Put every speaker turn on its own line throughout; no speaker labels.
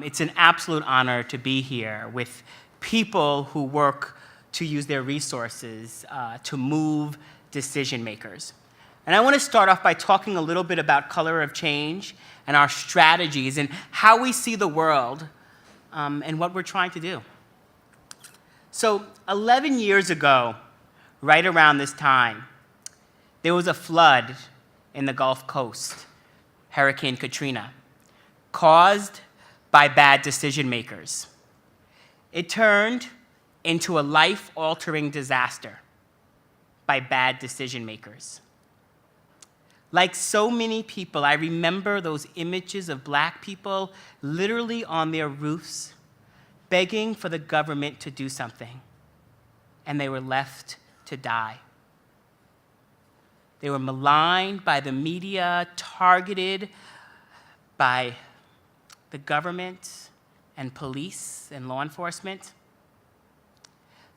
It's an absolute honor to be here with people who work to use their resources to move decision makers. And I want to start off by talking a little bit about Color of Change and our strategies and how we see the world and what we're trying to do. So 11 years ago, right around this time, there was a flood in the Gulf Coast, Hurricane Katrina, caused by bad decision makers. It turned into a life-altering disaster by bad decision makers. Like so many people, I remember those images of Black people literally on their roofs, begging for the government to do something, and they were left to die. They were maligned by the media, targeted by the government and police and law enforcement.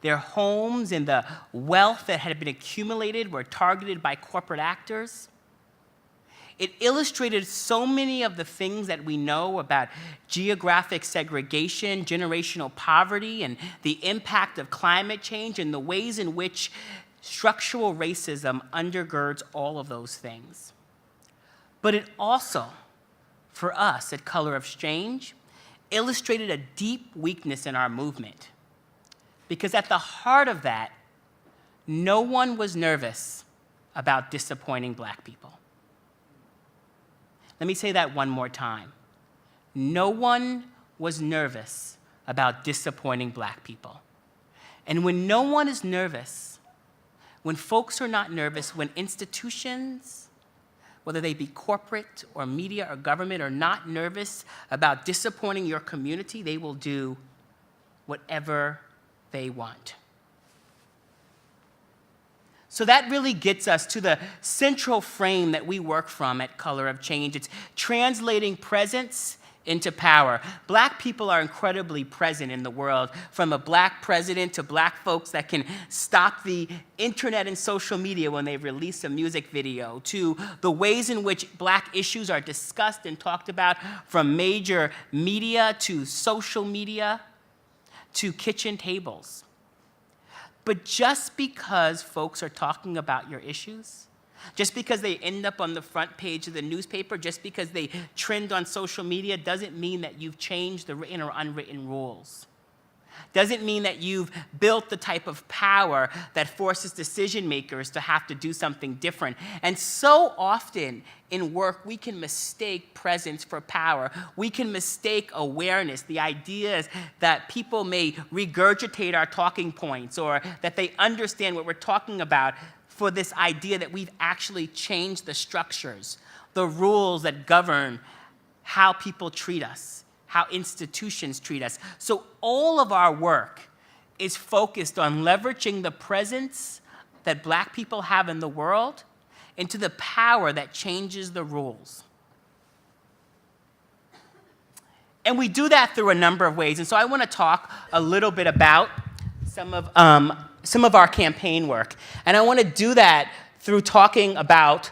Their homes and the wealth that had been accumulated were targeted by corporate actors. It illustrated so many of the things that we know about geographic segregation, generational poverty, and the impact of climate change, and the ways in which structural racism undergirds all of those things. But it also, for us at Color of Change, illustrated a deep weakness in our movement. Because at the heart of that, no one was nervous about disappointing Black people. Let me say that one more time. No one was nervous about disappointing Black people. And when no one is nervous, when folks are not nervous, when institutions, whether they be corporate or media or government, are not nervous about disappointing your community, they will do whatever they want. So that really gets us to the central frame that we work from at Color of Change. It's translating presence into power. Black people are incredibly present in the world, from a Black president to Black folks that can stop the internet and social media when they release a music video, to the ways in which Black issues are discussed and talked about, from major media to social media to kitchen tables. But just because folks are talking about your issues, just because they end up on the front page of the newspaper, just because they trend on social media, doesn't mean that you've changed the written or unwritten rules. Doesn't mean that you've built the type of power that forces decision makers to have to do something different. And so often in work, we can mistake presence for power. We can mistake awareness, the ideas that people may regurgitate our talking points or that they understand what we're talking about, for this idea that we've actually changed the structures, the rules that govern how people treat us, how institutions treat us. So all of our work is focused on leveraging the presence that Black people have in the world into the power that changes the rules. And we do that through a number of ways. And so I want to talk a little bit about some of our campaign work. And I want to do that through talking about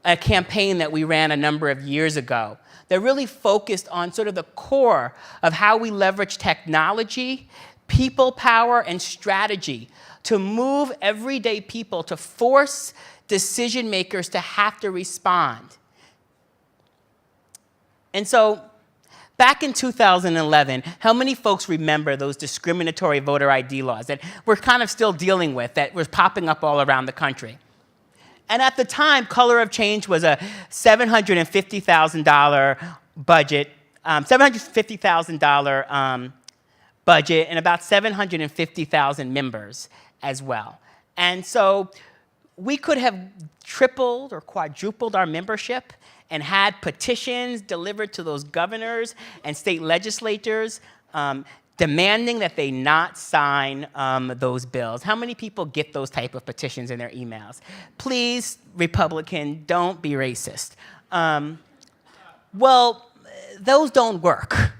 a campaign that we ran a number of years ago that really focused on sort of the core of how we leverage technology, people power, and strategy to move everyday people, to force decision makers to have to respond. And so back in 2011, how many folks remember those discriminatory voter ID laws that we're kind of still dealing with, that was popping up all around the country? And at the time, Color of Change was a $750,000 budget, $750,000 budget, and about 750,000 members as well. And so we could have tripled or quadrupled our membership and had petitions delivered to those governors and state legislators demanding that they not sign those bills. How many people get those type of petitions in their emails? Please, Republican, don't be racist. Well, those don't work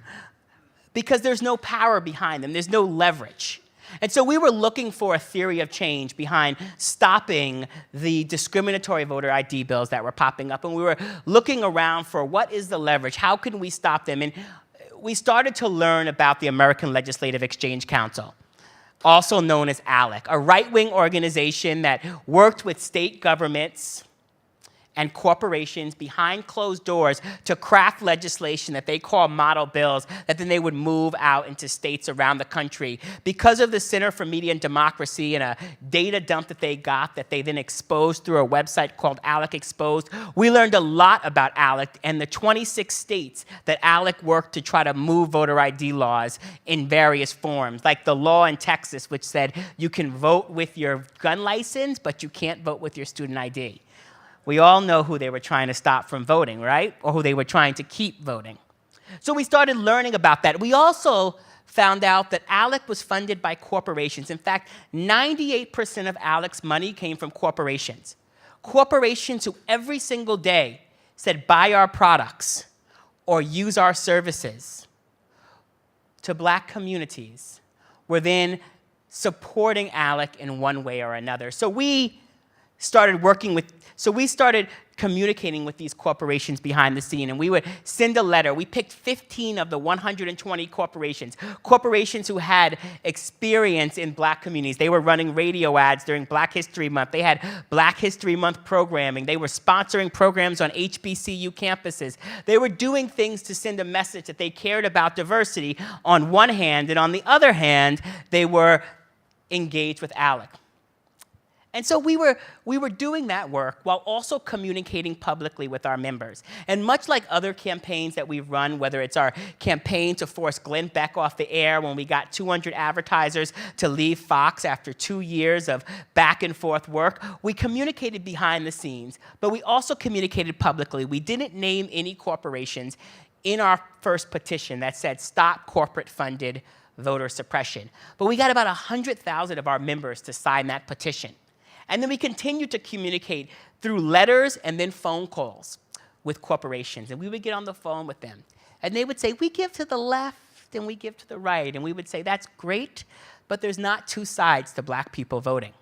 because there's no power behind them. There's no leverage. And so we were looking for a theory of change behind stopping the discriminatory voter ID bills that were popping up. And we were looking around for what is the leverage? How can we stop them? And we started to learn about the American Legislative Exchange Council, also known as ALEC, a right-wing organization that worked with state governments and corporations behind closed doors to craft legislation that they call model bills that then they would move out into states around the country. Because of the Center for Media and Democracy and a data dump that they got that they then exposed through a website called ALEC Exposed, we learned a lot about ALEC and the 26 states that ALEC worked to try to move voter ID laws in various forms, like the law in Texas, which said you can vote with your gun license, but you can't vote with your student ID. We all know who they were trying to stop from voting, right? Or who they were trying to keep voting. So we started learning about that. We also found out that ALEC was funded by corporations. In fact, 98% of ALEC's money came from corporations. Corporations who every single day said, buy our products or use our services to black communities were then supporting ALEC in one way or another. So we started communicating with these corporations behind the scene, and we would send a letter. We picked 15 of the 120 corporations who had experience in black communities. They were running radio ads during Black History Month. They had Black History Month programming. They were sponsoring programs on HBCU campuses. They were doing things to send a message that they cared about diversity on one hand, and on the other hand, they were engaged with ALEC. And so we were doing that work while also communicating publicly with our members. And much like other campaigns that we've run, whether it's our campaign to force Glenn Beck off the air when we got 200 advertisers to leave Fox after 2 years of back and forth work, we communicated behind the scenes, but we also communicated publicly. We didn't name any corporations in our first petition that said stop corporate-funded voter suppression. But we got about 100,000 of our members to sign that petition. And then we continued to communicate through letters and then phone calls with corporations. And we would get on the phone with them. And they would say, we give to the left and we give to the right. And we would say, that's great, but there's not two sides to black people voting.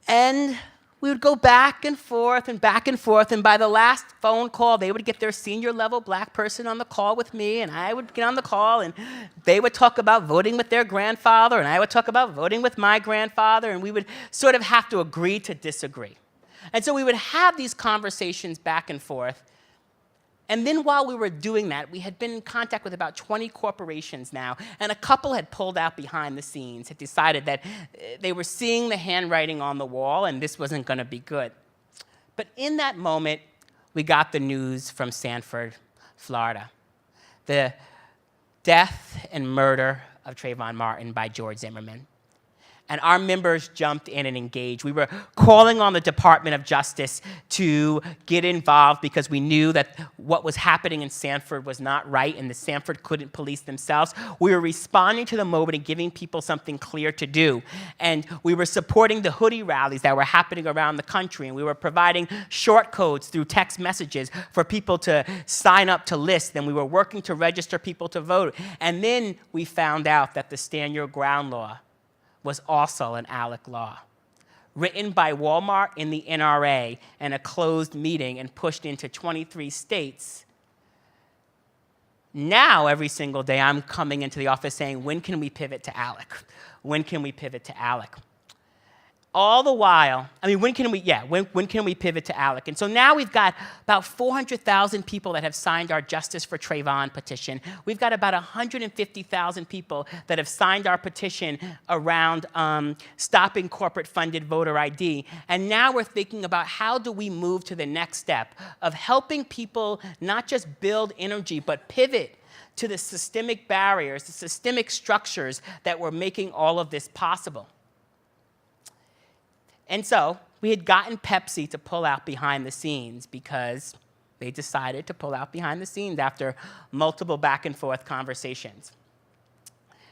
And we would go back and forth, and by the last phone call, they would get their senior level black person on the call with me, and I would get on the call, and they would talk about voting with their grandfather, and I would talk about voting with my grandfather, and we would sort of have to agree to disagree. And so we would have these conversations back and forth. And then while we were doing that, we had been in contact with about 20 corporations now, and a couple had pulled out behind the scenes, had decided that they were seeing the handwriting on the wall and this wasn't going to be good. But in that moment, we got the news from Sanford, Florida. The death and murder of Trayvon Martin by George Zimmerman. And our members jumped in and engaged. We were calling on the Department of Justice to get involved because we knew that what was happening in Sanford was not right and the Sanford couldn't police themselves. We were responding to the moment and giving people something clear to do. And we were supporting the hoodie rallies that were happening around the country. And we were providing short codes through text messages for people to sign up to lists. And we were working to register people to vote. And then we found out that the Stand Your Ground law was also an ALEC law, written by Walmart in the NRA in a closed meeting and pushed into 23 states. Now, every single day, I'm coming into the office saying, when can we pivot to ALEC? When can we pivot to ALEC? All the while, when can we pivot to ALEC? And so now we've got about 400,000 people that have signed our Justice for Trayvon petition. We've got about 150,000 people that have signed our petition around stopping corporate-funded voter ID. And now we're thinking about how do we move to the next step of helping people not just build energy, but pivot to the systemic barriers, the systemic structures that were making all of this possible. And so we had gotten Pepsi to pull out behind the scenes because they decided to pull out behind the scenes after multiple back and forth conversations.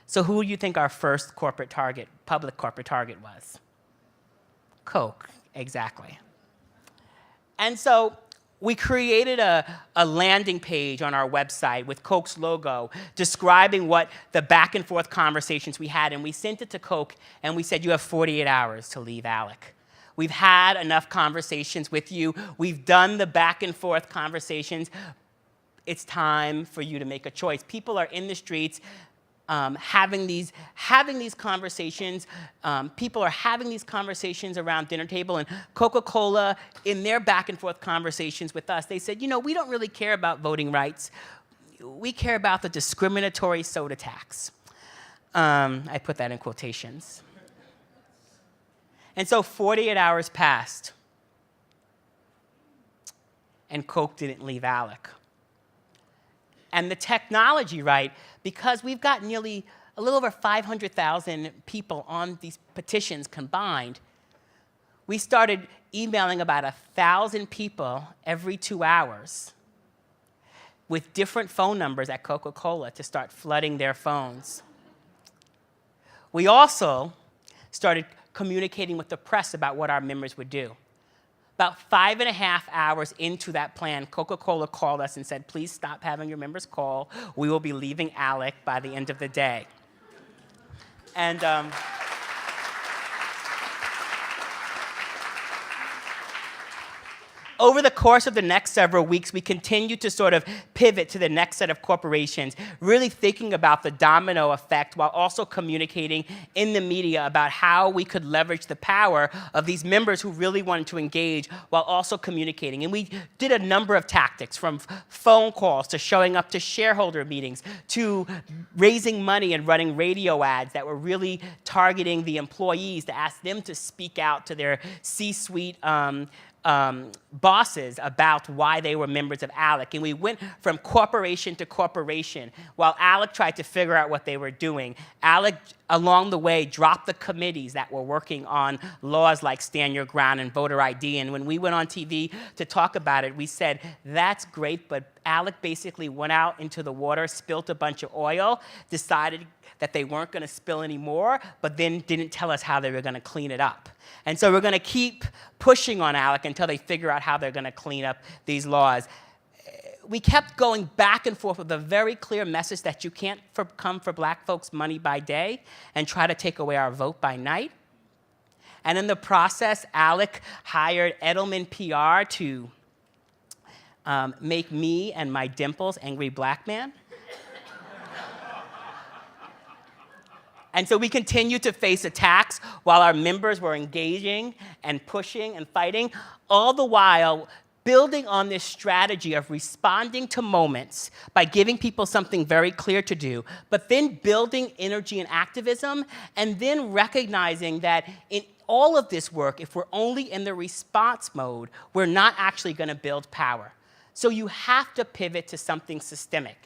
So who do you think our first public corporate target was? Coke, exactly. And so we created a landing page on our website with Coke's logo describing what the back and forth conversations we had, and we sent it to Coke, and we said, you have 48 hours to leave ALEC. We've had enough conversations with you. We've done the back and forth conversations. it's time for you to make a choice. People are in the streets having these conversations. People are having these conversations around dinner table, and Coca-Cola, in their back and forth conversations with us, they said, we don't really care about voting rights. We care about the discriminatory soda tax. I put that in quotations. And so 48 hours passed, and Coke didn't leave Alec. And the technology, right, because we've got nearly a little over 500,000 people on these petitions combined, we started emailing about 1,000 people every 2 hours with different phone numbers at Coca-Cola to start flooding their phones. We also started communicating with the press about what our members would do. About 5.5 hours into that plan, Coca-Cola called us and said, please stop having your members call. We will be leaving Alec by the end of the day. And over the course of the next several weeks, we continued to sort of pivot to the next set of corporations, really thinking about the domino effect while also communicating in the media about how we could leverage the power of these members who really wanted to engage while also communicating. And we did a number of tactics, from phone calls to showing up to shareholder meetings to raising money and running radio ads that were really targeting the employees to ask them to speak out to their C-suite bosses about why they were members of ALEC. And we went from corporation to corporation while ALEC tried to figure out what they were doing. ALEC, along the way, dropped the committees that were working on laws like Stand Your Ground and voter ID. And when we went on TV to talk about it, we said, that's great, but ALEC basically went out into the water, spilt a bunch of oil, decided that they weren't going to spill any more, but then didn't tell us how they were going to clean it up. And so we're going to keep pushing on ALEC until they figure out how they're going to clean up these laws. We kept going back and forth with a very clear message that you can't come for black folks' money by day and try to take away our vote by night. And in the process, ALEC hired Edelman PR to make me and my dimples angry black man. And so we continued to face attacks while our members were engaging and pushing and fighting, all the while building on this strategy of responding to moments by giving people something very clear to do, but then building energy and activism, and then recognizing that in all of this work, if we're only in the response mode, we're not actually going to build power. So you have to pivot to something systemic.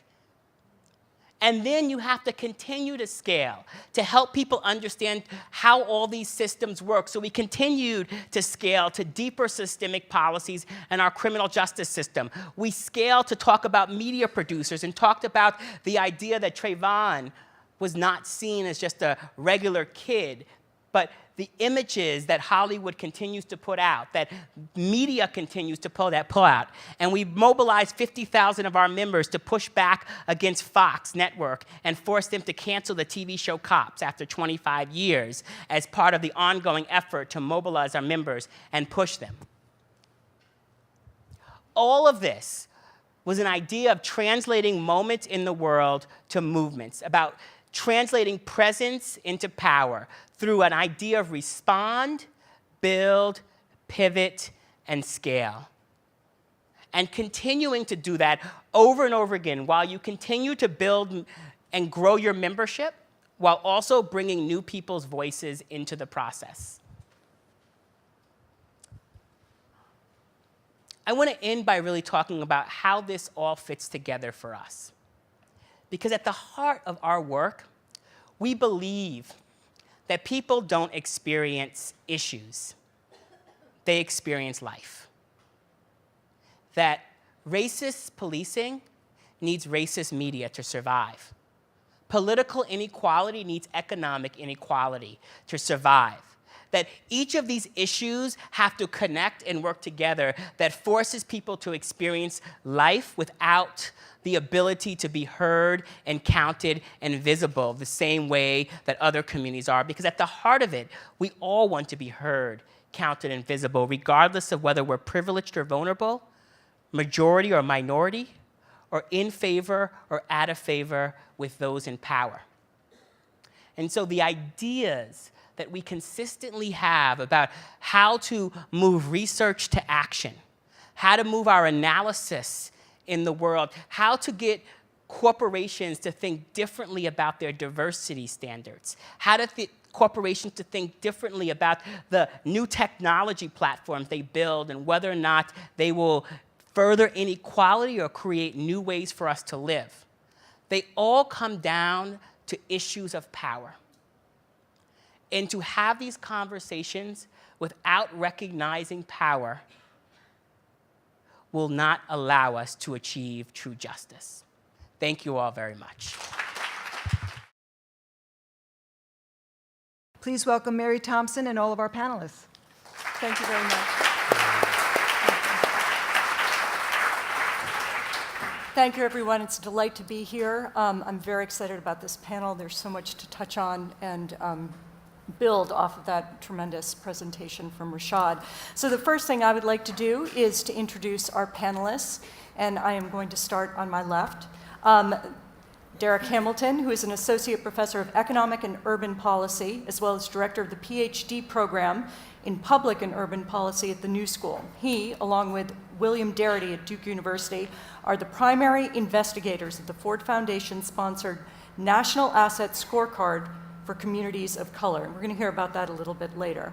And then you have to continue to scale to help people understand how all these systems work. So we continued to scale to deeper systemic policies in our criminal justice system. We scaled to talk about media producers and talked about the idea that Trayvon was not seen as just a regular kid, but the images that Hollywood continues to put out, that media continues to pull out. And we mobilized 50,000 of our members to push back against Fox Network and force them to cancel the TV show Cops after 25 years as part of the ongoing effort to mobilize our members and push them. All of this was an idea of translating moments in the world to movements, about translating presence into power through an idea of respond, build, pivot, and scale. And continuing to do that over and over again while you continue to build and grow your membership, while also bringing new people's voices into the process. I want to end by really talking about how this all fits together for us. Because at the heart of our work, we believe that people don't experience issues. They experience life. That racist policing needs racist media to survive. Political inequality needs economic inequality to survive. That each of these issues have to connect and work together, that forces people to experience life without the ability to be heard and counted and visible the same way that other communities are. Because at the heart of it, we all want to be heard, counted, and visible, regardless of whether we're privileged or vulnerable, majority or minority, or in favor or out of favor with those in power. And so the ideas that we consistently have about how to move research to action, how to move our analysis in the world, how to get corporations to think differently about their diversity standards, how to corporations to think differently about the new technology platforms they build and whether or not they will further inequality or create new ways for us to live. They all come down to issues of power. And to have these conversations without recognizing power will not allow us to achieve true justice. Thank you all very much.
Please welcome Mary Thompson and all of our panelists.
Thank you very much. Thank you, everyone. It's a delight to be here. I'm very excited about this panel. There's so much to touch on and build off of that tremendous presentation from Rashad. So the first thing I would like to do is to introduce our panelists, and I am going to start on my left. Derek Hamilton, who is an associate professor of economic and urban policy, as well as director of the PhD program in public and urban policy at the New School. He, along with William Darity at Duke University, are the primary investigators of the Ford Foundation-sponsored National Asset Scorecard for Communities of Color. And we're going to hear about that a little bit later.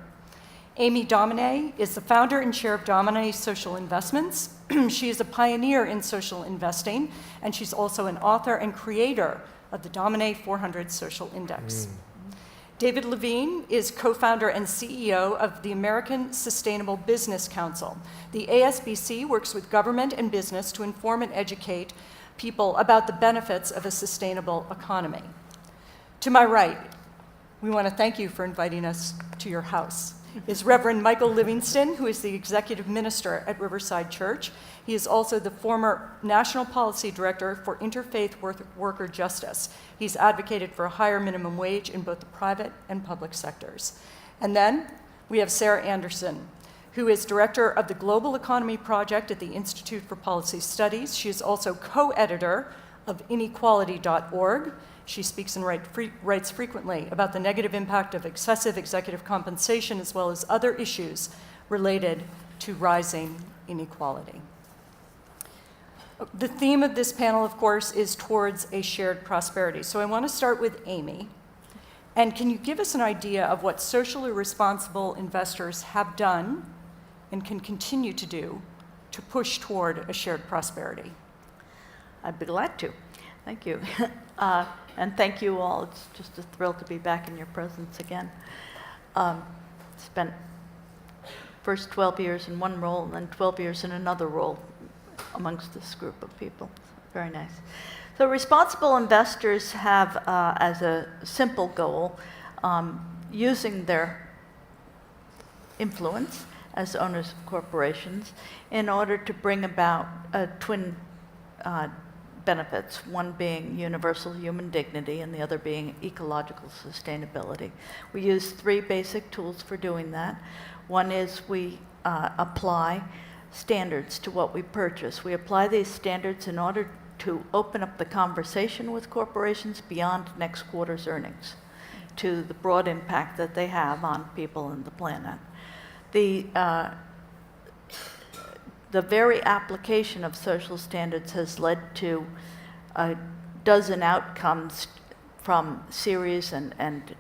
Amy Domine is the founder and chair of Domine Social Investments. She is a pioneer in social investing, and she's also an author and creator of the Domine 400 Social Index. David Levine is co-founder and CEO of the American Sustainable Business Council. The ASBC works with government and business to inform and educate people about the benefits of a sustainable economy. To my right, we want to thank you for inviting us to your house, is Reverend Michael Livingston, who is the executive minister at Riverside Church. He is also the former National Policy Director for Interfaith Worker Justice. He's advocated for a higher minimum wage in both the private and public sectors. And then we have Sarah Anderson, who is director of the Global Economy Project at the Institute for Policy Studies. She is also co-editor of inequality.org. She speaks and writes frequently about the negative impact of excessive executive compensation as well as other issues related to rising inequality. The theme of this panel, of course, is towards a shared prosperity. So I want to start with Amy. And can you give us an idea of what socially responsible investors have done and can continue to do to push toward a shared prosperity?
I'd be glad to. Thank you. And thank you all. It's just a thrill to be back in your presence again. Spent first 12 years in one role and then 12 years in another role amongst this group of people. Very nice. So responsible investors have, as a simple goal, using their influence as owners of corporations in order to bring about twin benefits, one being universal human dignity and the other being ecological sustainability. We use three basic tools for doing that. One is we apply standards to what we purchase. We apply these standards in order to open up the conversation with corporations beyond next quarter's earnings to the broad impact that they have on people and the planet. The very application of social standards has led to a dozen outcomes from series and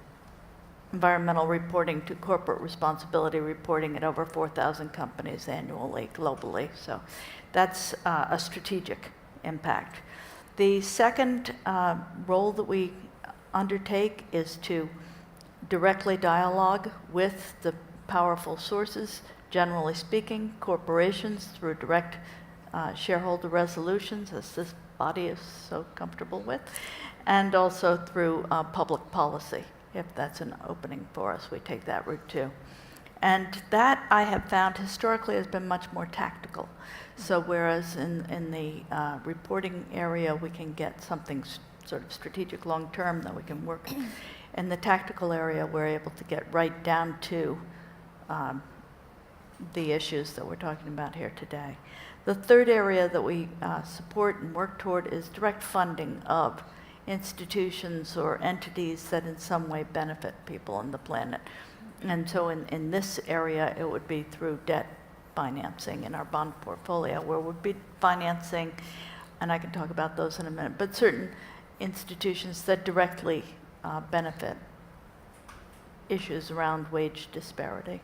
environmental reporting to corporate responsibility reporting at over 4,000 companies annually, globally. So that's a strategic impact. The second role that we undertake is to directly dialogue with the powerful sources, generally speaking, corporations through direct shareholder resolutions, as this body is so comfortable with, and also through public policy. If that's an opening for us, we take that route too. And that, I have found, historically has been much more tactical. So whereas in the reporting area, we can get something sort of strategic long-term that we can work in the tactical area, we're able to get right down to the issues that we're talking about here today. The third area that we support and work toward is direct funding of institutions or entities that in some way benefit people on the planet. And so in this area, it would be through debt financing in our bond portfolio, where we'd be financing, and I can talk about those in a minute, but certain institutions that directly benefit issues around wage disparity.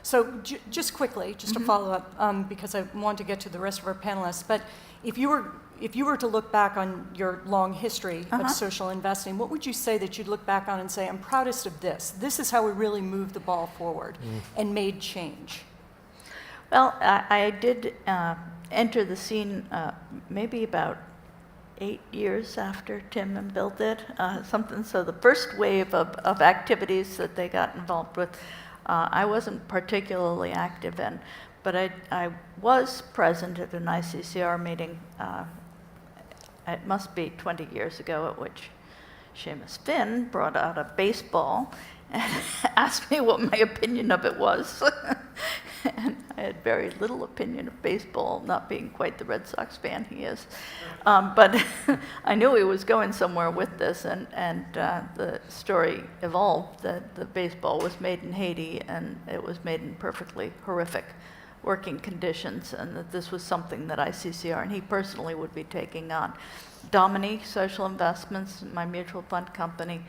So just quickly, just to follow up, because I want to get to the rest of our panelists, but if you were to look back on your long history of social investing, what would you say that you'd look back on and say, I'm proudest of this. This is how we really moved the ball forward and made change?
Well, I did enter the scene maybe about 8 years after Tim and Bill did something. So the first wave of activities that they got involved with, I wasn't particularly active in, but I was present at an ICCR meeting, it must be 20 years ago, at which Seamus Finn brought out a baseball and asked me what my opinion of it was. And I had very little opinion of baseball, not being quite the Red Sox fan he is. But I knew he was going somewhere with this, and the story evolved that the baseball was made in Haiti, and it was made in perfectly horrific working conditions, and that this was something that ICCR and he personally would be taking on. Domine Social Investments, my mutual fund company,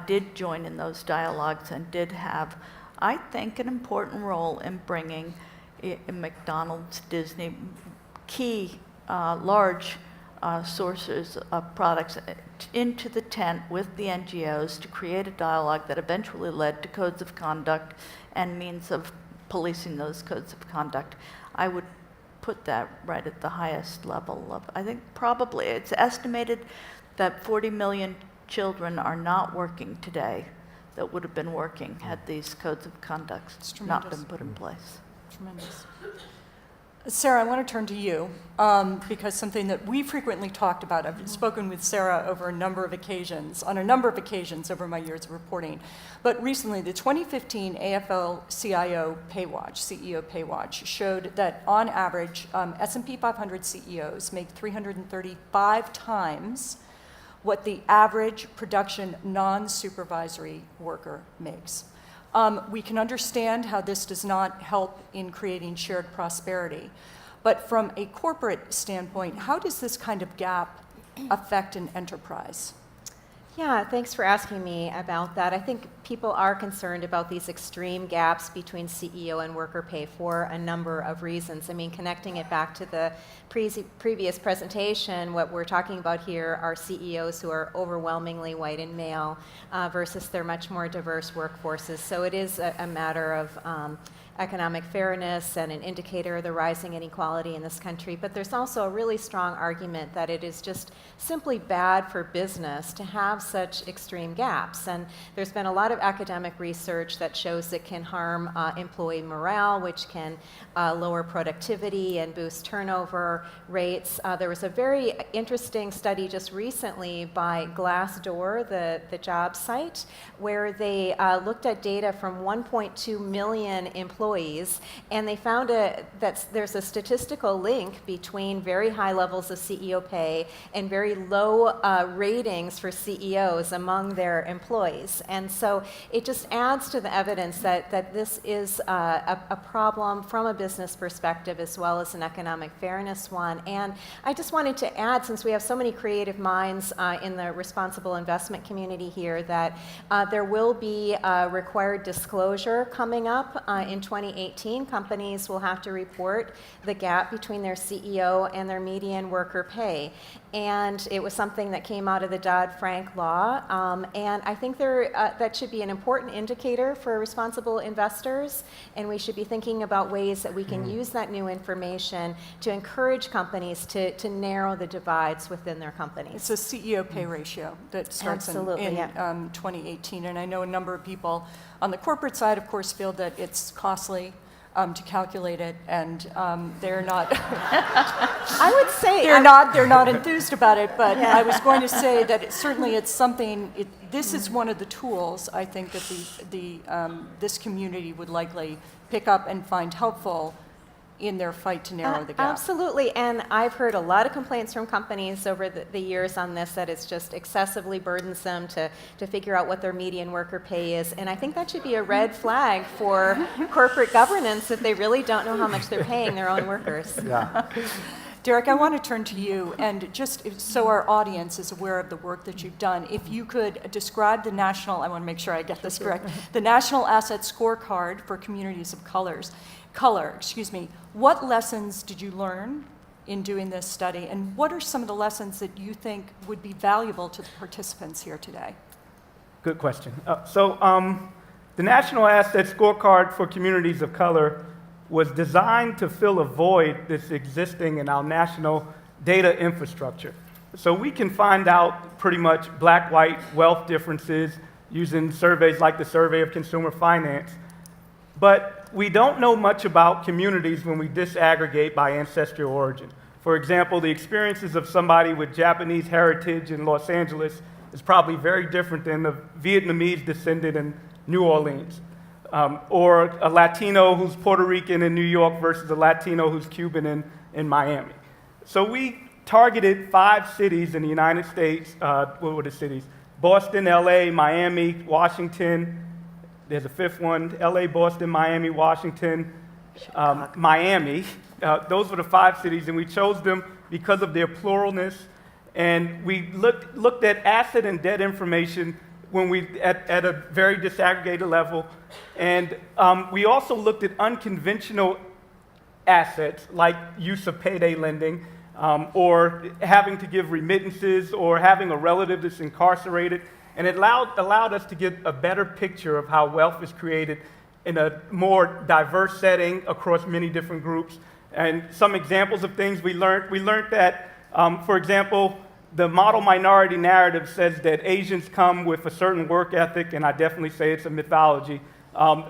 did join in those dialogues and did have, I think, an important role in bringing McDonald's, Disney, key large sources of products into the tent with the NGOs to create a dialogue that eventually led to codes of conduct and means of policing those codes of conduct. I would put that right at the highest level of, I think probably, it's estimated that 40 million children are not working today that would have been working had these codes of conduct not been put in place.
Tremendous. Sarah, I want to turn to you because something that we frequently talked about, I've spoken with Sarah over a number of occasions, on a number of occasions over my years of reporting. But recently, the 2015 AFL-CIO Paywatch, CEO Paywatch, showed that on average, S&P 500 CEOs make 335 times what the average production non-supervisory worker makes. We can understand how this does not help in creating shared prosperity. But from a corporate standpoint, how does this kind of gap affect an enterprise?
Yeah, thanks for asking me about that. I think people are concerned about these extreme gaps between CEO and worker pay for a number of reasons. I mean, connecting it back to the previous presentation, what we're talking about here are CEOs who are overwhelmingly white and male versus their much more diverse workforces. So it is a matter of economic fairness and an indicator of the rising inequality in this country. But there's also a really strong argument that it is just simply bad for business to have such extreme gaps. And there's been a lot of academic research that shows it can harm employee morale, which can lower productivity and boost turnover rates. There was a very interesting study just recently by Glassdoor, the job site, where they looked at data from 1.2 million employees, and they found that there's a statistical link between very high levels of CEO pay and very low ratings for CEOs among their employees. And so it just adds to the evidence that this is a problem from a business perspective as well as an economic fairness one. And I just wanted to add, since we have so many creative minds in the responsible investment community here, that there will be required disclosure coming up in 2018. Companies will have to report the gap between their CEO and their median worker pay. And it was something that came out of the Dodd-Frank law. And I think that should be an important indicator for responsible investors. And we should be thinking about ways that we can use that new information to encourage companies to narrow the divides within their companies.
It's a CEO pay ratio that starts in 2018. And I know a number of people on the corporate side, of course, feel that it's costly to calculate it, and they're not.
I would say
they're not enthused about it. But I was going to say that it's something. This is one of the tools I think that this community would likely pick up and find helpful in their fight to narrow the gap.
Absolutely, and I've heard a lot of complaints from companies over the years on this, that it's just excessively burdensome to figure out what their median worker pay is, and I think that should be a red flag for corporate governance if they really don't know how much they're paying their own workers.
Yeah.
Derek, I want to turn to you, and just so our audience is aware of the work that you've done, if you could describe the national, I want to make sure I get this correct, the National Asset Scorecard for Communities of Color, what lessons did you learn in doing this study, and what are some of the lessons that you think would be valuable to the participants here today?
Good question. The National Asset Scorecard for Communities of Color was designed to fill a void that's existing in our national data infrastructure. So we can find out pretty much black-white wealth differences using surveys like the Survey of Consumer Finance. But we don't know much about communities when we disaggregate by ancestral origin. For example, the experiences of somebody with Japanese heritage in Los Angeles is probably very different than the Vietnamese descendant in New Orleans. Or a Latino who's Puerto Rican in New York versus a Latino who's Cuban in Miami. So we targeted 5 cities in the United States. What were the cities? Boston, LA, Miami, Washington. There's a 5th one, LA, Boston, Miami, Washington, Miami. Those were the 5 cities, and we chose them because of their pluralness. And we looked at asset and debt information when we at a very disaggregated level. And we also looked at unconventional assets like use of payday lending, or having to give remittances, or having a relative that's incarcerated. And it allowed us to get a better picture of how wealth is created in a more diverse setting across many different groups. And some examples of things we learned that, for example, the model minority narrative says that Asians come with a certain work ethic, and I definitely say it's a mythology,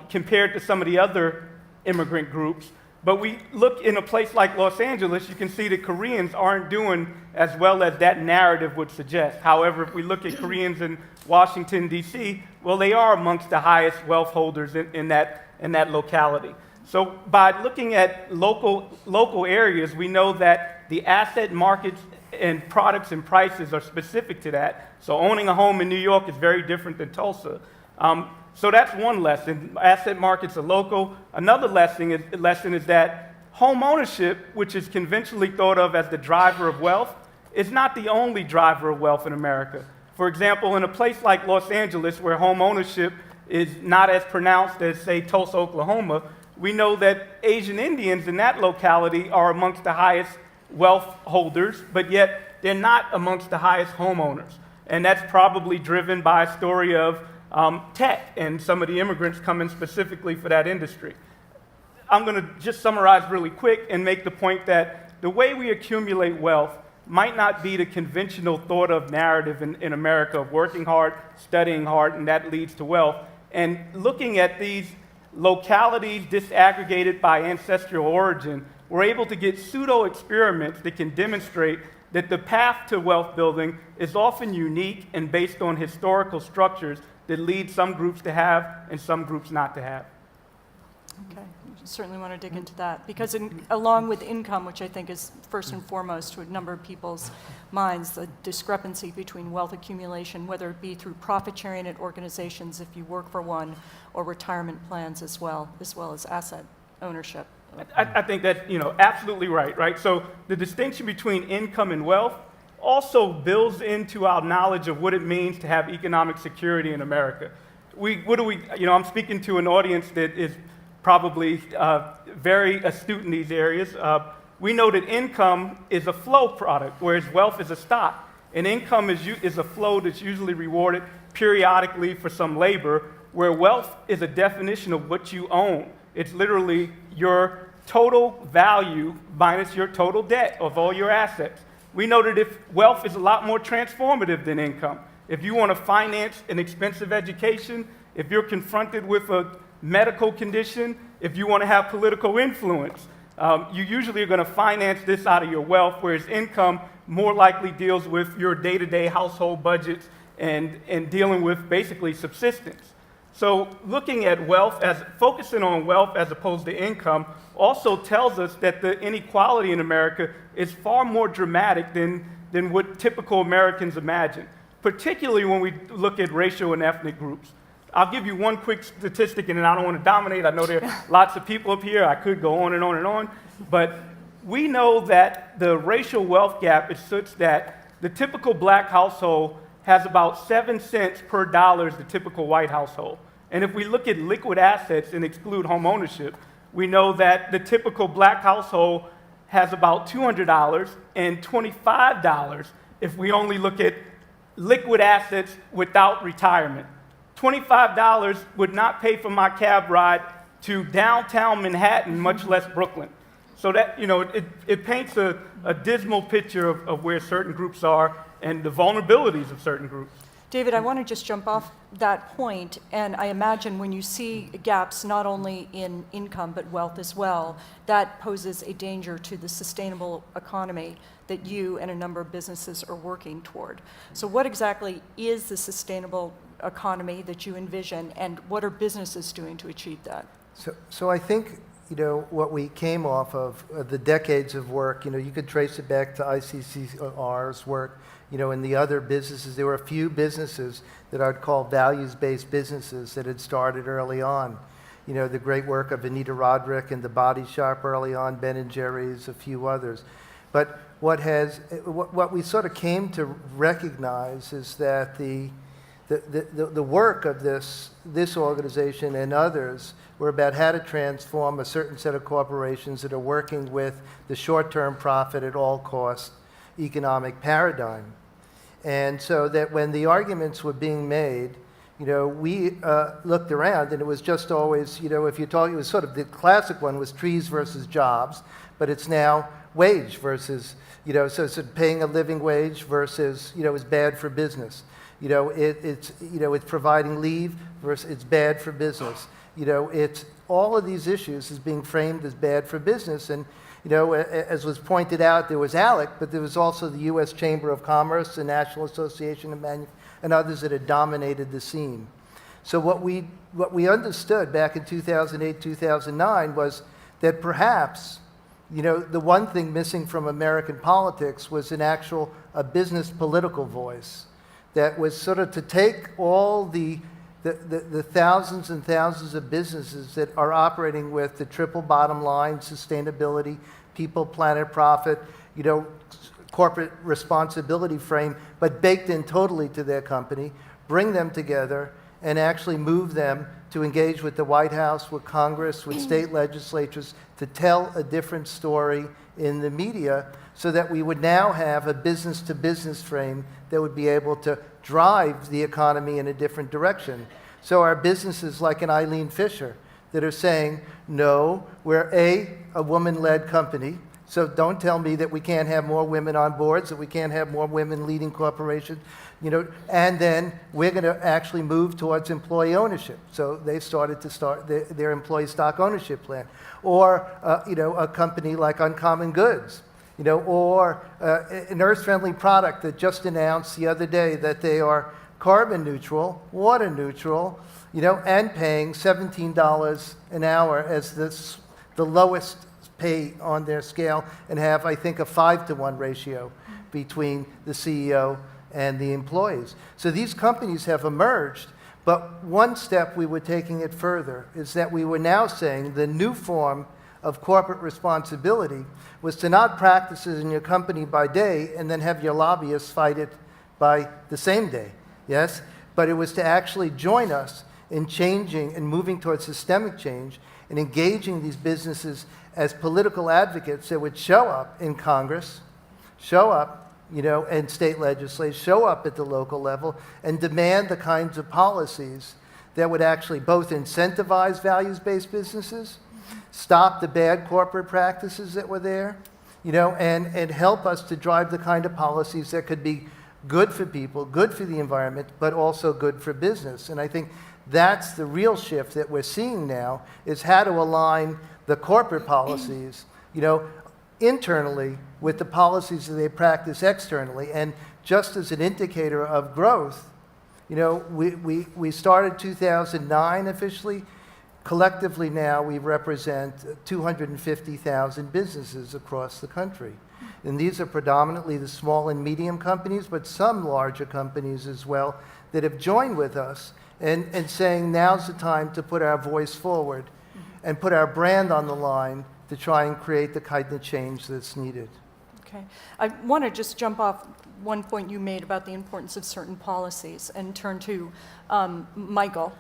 compared to some of the other immigrant groups. But we look in a place like Los Angeles, you can see that Koreans aren't doing as well as that narrative would suggest. However, if we look at Koreans in Washington, D.C., well, they are amongst the highest wealth holders in that locality. So by looking at local areas, we know that the asset markets and products and prices are specific to that. So owning a home in New York is very different than Tulsa. So that's one lesson. Asset markets are local. Another lesson is that home ownership, which is conventionally thought of as the driver of wealth, is not the only driver of wealth in America. For example, in a place like Los Angeles, where home ownership is not as pronounced as, say, Tulsa, Oklahoma, we know that Asian Indians in that locality are amongst the highest wealth holders, but yet they're not amongst the highest homeowners. And that's probably driven by a story of tech and some of the immigrants coming specifically for that industry. I'm going to just summarize really quick and make the point that the way we accumulate wealth might not be the conventional thought of narrative in America of working hard, studying hard, and that leads to wealth. And looking at these localities disaggregated by ancestral origin, we're able to get pseudo-experiments that can demonstrate that the path to wealth building is often unique and based on historical structures that lead some groups to have and some groups not to have.
Okay, certainly want to dig into that, because along with income, which I think is first and foremost to a number of people's minds, the discrepancy between wealth accumulation, whether it be through profit-sharing at organizations if you work for one, or retirement plans as well as asset ownership.
I think that's absolutely right? So the distinction between income and wealth also builds into our knowledge of what it means to have economic security in America. I'm speaking to an audience that is probably very astute in these areas. We know that income is a flow product, whereas wealth is a stock. And income is a flow that's usually rewarded periodically for some labor, where wealth is a definition of what you own. It's literally your total value minus your total debt of all your assets. We know that if wealth is a lot more transformative than income. If you want to finance an expensive education, if you're confronted with a medical condition, if you want to have political influence, you usually are going to finance this out of your wealth, whereas income more likely deals with your day-to-day household budgets and dealing with basically subsistence. So looking at wealth, focusing on wealth as opposed to income, also tells us that the inequality in America is far more dramatic than what typical Americans imagine, particularly when we look at racial and ethnic groups. I'll give you one quick statistic, and then I don't want to dominate. I know there are lots of people up here. I could go on and on and on. But we know that the racial wealth gap is such that the typical black household has about 7 cents per dollar as the typical white household. And if we look at liquid assets and exclude home ownership, we know that the typical black household has about $200 and $25 if we only look at liquid assets without retirement. $25 would not pay for my cab ride to downtown Manhattan, much less Brooklyn. So that, it paints a dismal picture of where certain groups are and the vulnerabilities of certain groups.
David, I want to just jump off that point, and I imagine when you see gaps not only in income but wealth as well, that poses a danger to the sustainable economy that you and a number of businesses are working toward. So what exactly is the sustainable economy that you envision, and what are businesses doing to achieve that?
So I think, what we came off of the decades of work, you could trace it back to ICCR's work, in the other businesses. There were a few businesses that I'd call values-based businesses that had started early on. The great work of Anita Roderick and The Body Shop early on, Ben & Jerry's, a few others. But what we sort of came to recognize is that the work of this organization and others were about how to transform a certain set of corporations that are working with the short-term profit at all costs economic paradigm. And so that when the arguments were being made, we looked around, and it was just always, if you talk, it was sort of the classic one was trees versus jobs, but it's now wage versus, so it's paying a living wage versus, is bad for business. It's providing leave versus it's bad for business. It's all of these issues is being framed as bad for business. And, as was pointed out, there was ALEC, but there was also the U.S. Chamber of Commerce, the National Association of and others that had dominated the scene. So what we understood back in 2008, 2009 was that perhaps, the one thing missing from American politics was a business political voice that was sort of to take all the thousands and thousands of businesses that are operating with the triple bottom line, sustainability, people, planet, profit, corporate responsibility frame, but baked in totally to their company, bring them together and actually move them to engage with the White House, with Congress, with state legislatures, to tell a different story in the media so that we would now have a business-to-business frame that would be able to drive the economy in a different direction. So our businesses like an Eileen Fisher that are saying, no, we're a woman-led company, so don't tell me that we can't have more women on boards, that we can't have more women leading corporations, and then we're going to actually move towards employee ownership. So they started their employee stock ownership plan. Or, a company like Uncommon Goods, or an earth-friendly product that just announced the other day that they are carbon neutral, water neutral, and paying $17 an hour as the lowest pay on their scale, and have, I think, a 5-to-1 ratio between the CEO and the employees. So these companies have emerged, but one step we were taking it further is that we were now saying the new form of corporate responsibility was to not practice it in your company by day and then have your lobbyists fight it by the same day, yes? But it was to actually join us in changing and moving towards systemic change and engaging these businesses as political advocates that would show up in Congress, show up, in state legislation, show up at the local level, and demand the kinds of policies that would actually both incentivize values-based businesses, stop the bad corporate practices that were there, and help us to drive the kind of policies that could be good for people, good for the environment, but also good for business. And I think that's the real shift that we're seeing now, is how to align the corporate policies, internally with the policies that they practice externally. And just as an indicator of growth, You know, we started 2009 officially. Collectively now, we represent 250,000 businesses across the country. And these are predominantly the small and medium companies, but some larger companies as well that have joined with us and saying now's the time to put our voice forward and put our brand on the line to try and create the kind of change that's needed.
Okay. I want to just jump off one point you made about the importance of certain policies and turn to Michael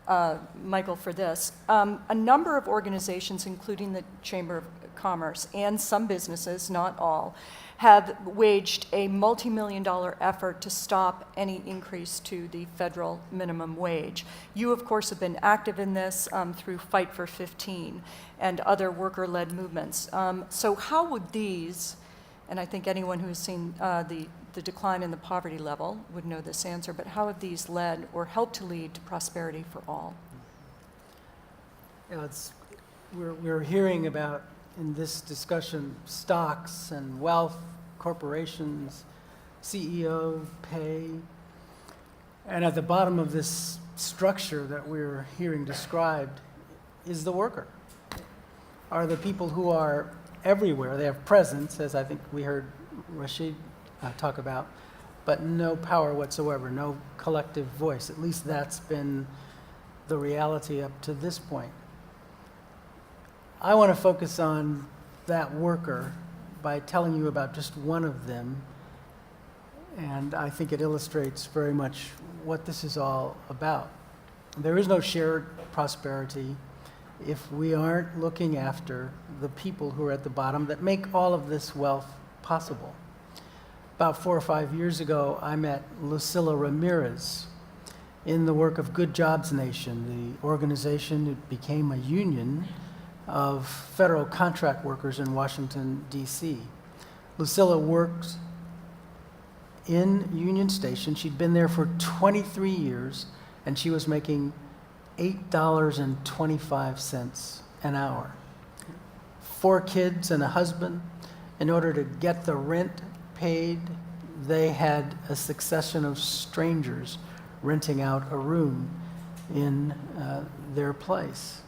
for this. A number of organizations, including the Chamber of Commerce and some businesses, not all, have waged a multi-million-dollar effort to stop any increase to the federal minimum wage. You, of course, have been active in this through Fight for 15 and other worker-led movements. So how would these, and I think anyone who has seen the decline in the poverty level would know this answer, but how have these led or helped to lead to prosperity for all?
You know, we're hearing about, in this discussion, stocks and wealth, corporations, CEO pay, and at the bottom of this structure that we're hearing described is the worker. Are the people who are everywhere. They have presence, as I think we heard Rashid talk about, but no power whatsoever, no collective voice. At least that's been the reality up to this point. I want to focus on that worker by telling you about just one of them, and I think it illustrates very much what this is all about. There is no shared prosperity if we aren't looking after the people who are at the bottom that make all of this wealth possible. About 4 or 5 years ago, I met Lucilla Ramirez in the work of Good Jobs Nation, the organization that became a union of federal contract workers in Washington, D.C. Lucilla works in Union Station. She'd been there for 23 years, and she was making $8.25 an hour. 4 kids and a husband. In order to get the rent paid, they had a succession of strangers renting out a room in their place.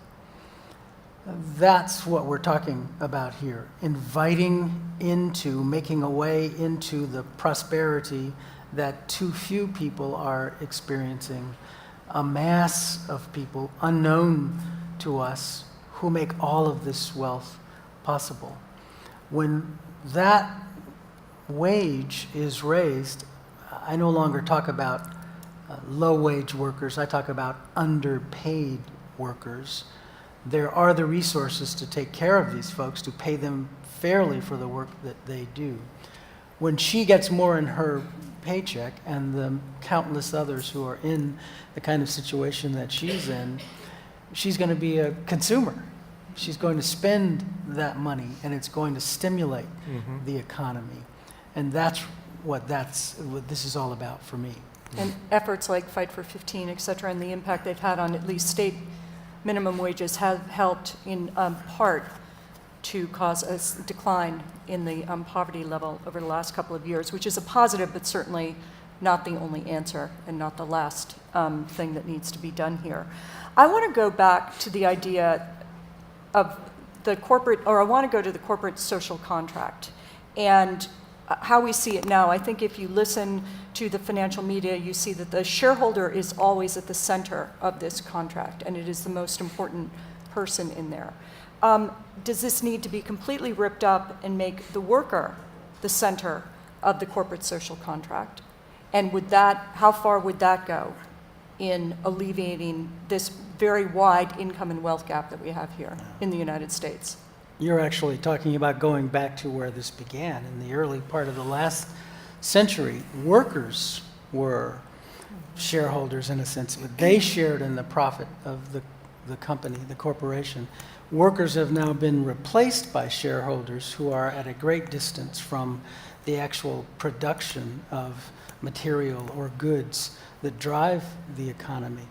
That's what we're talking about here, inviting into, making a way into the prosperity that too few people are experiencing, a mass of people unknown to us who make all of this wealth possible. When that wage is raised, I no longer talk about low-wage workers, I talk about underpaid workers. There are the resources to take care of these folks, to pay them fairly for the work that they do. When she gets more in her paycheck, and the countless others who are in the kind of situation that she's in, she's going to be a consumer. She's going to spend that money, and it's going to stimulate the economy. And that's what this is all about for me.
And efforts like Fight for 15, et cetera, and the impact they've had on at least state minimum wages have helped in part to cause a decline in the poverty level over the last couple of years, which is a positive, but certainly not the only answer and not the last thing that needs to be done here. I want to go back to the idea of the corporate, or I want to go to the corporate social contract and how we see it now. I think if you listen to the financial media, you see that the shareholder is always at the center of this contract, and it is the most important person in there. Does this need to be completely ripped up and make the worker the center of the corporate social contract? And how far would that go in alleviating this very wide income and wealth gap that we have here in the United States?
You're actually talking about going back to where this began. In the early part of the last century, workers were shareholders in a sense, but they shared in the profit of the company, the corporation. Workers have now been replaced by shareholders who are at a great distance from the actual production of material or goods that drive the economy.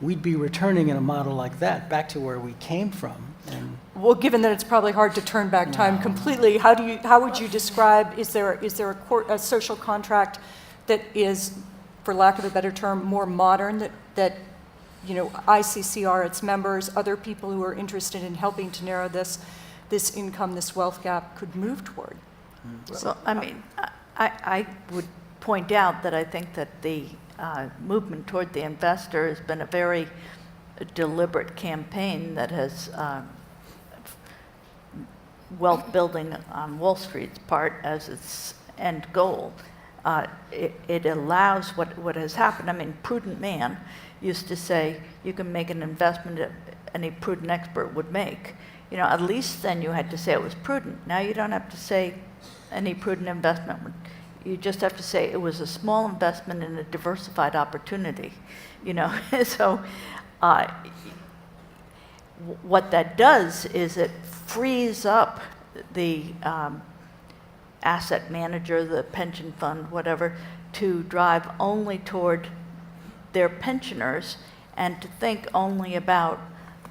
We'd be returning in a model like that back to where we came from. And
well, given that it's probably hard to turn back time completely, how would you describe, is there a social contract that is for lack of a better term, more modern, that ICCR, its members, other people who are interested in helping to narrow this income, this wealth gap could move toward?
So, I mean, I would point out that I think that the movement toward the investor has been a very deliberate campaign that has wealth building on Wall Street's part as its end goal. It allows what has happened. I mean, prudent man used to say you can make an investment that any prudent expert would make. At least then you had to say it was prudent. Now you don't have to say any prudent investment. You just have to say it was a small investment in a diversified opportunity. So what that does is it frees up the asset manager, the pension fund, whatever, to drive only toward their pensioners and to think only about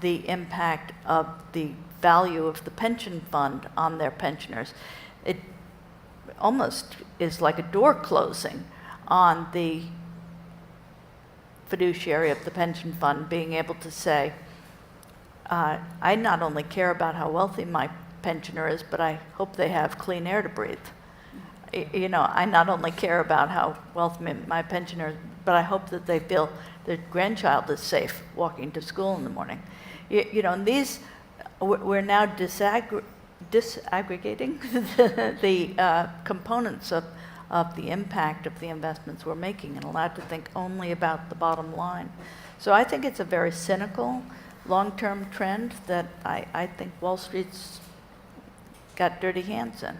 the impact of the value of the pension fund on their pensioners. It almost is like a door closing on the fiduciary of the pension fund being able to say, I not only care about how wealthy my pensioner is, but I hope they have clean air to breathe. I not only care about how wealthy my pensioner is, but I hope that they feel their grandchild is safe walking to school in the morning. And these, we're now disaggregating the components of the impact of the investments we're making and allowed to think only about the bottom line. So I think it's a very cynical, long-term trend that I think Wall Street's got dirty hands in.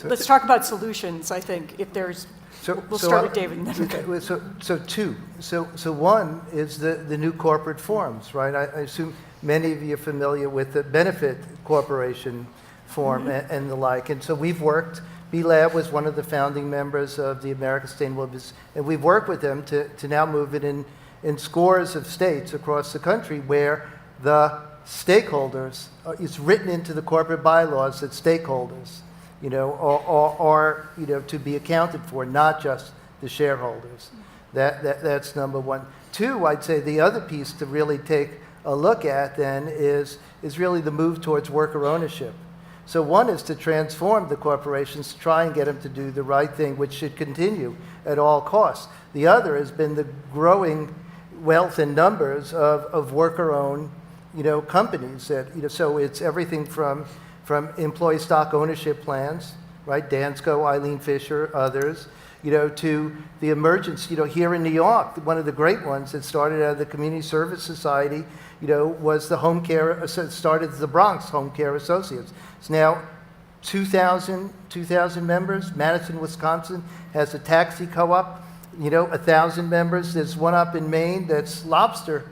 Let's talk about solutions, I think, if there's, we'll start with David.
Okay, so two. So one is the new corporate forms, right? I assume many of you are familiar with the benefit corporation form and the like. And so we've worked, B-Lab was one of the founding members of the American Sustainable Business, and we've worked with them to now move it in scores of states across the country where the stakeholders, it's written into the corporate bylaws that stakeholders, are to be accounted for, not just the shareholders. That's number one. Two, I'd say the other piece to really take a look at then is really the move towards worker ownership. So one is to transform the corporations, to try and get them to do the right thing, which should continue at all costs. The other has been the growing wealth and numbers of worker-owned, companies that, so it's everything from employee stock ownership plans, right? Dansko, Eileen Fisher, others, to the emergence, here in New York, one of the great ones that started out of the Community Service Society, was the home care, started the Bronx Home Care Associates. It's now 2,000 members. Madison, Wisconsin has a taxi co-op, 1,000 members. There's one up in Maine that's lobster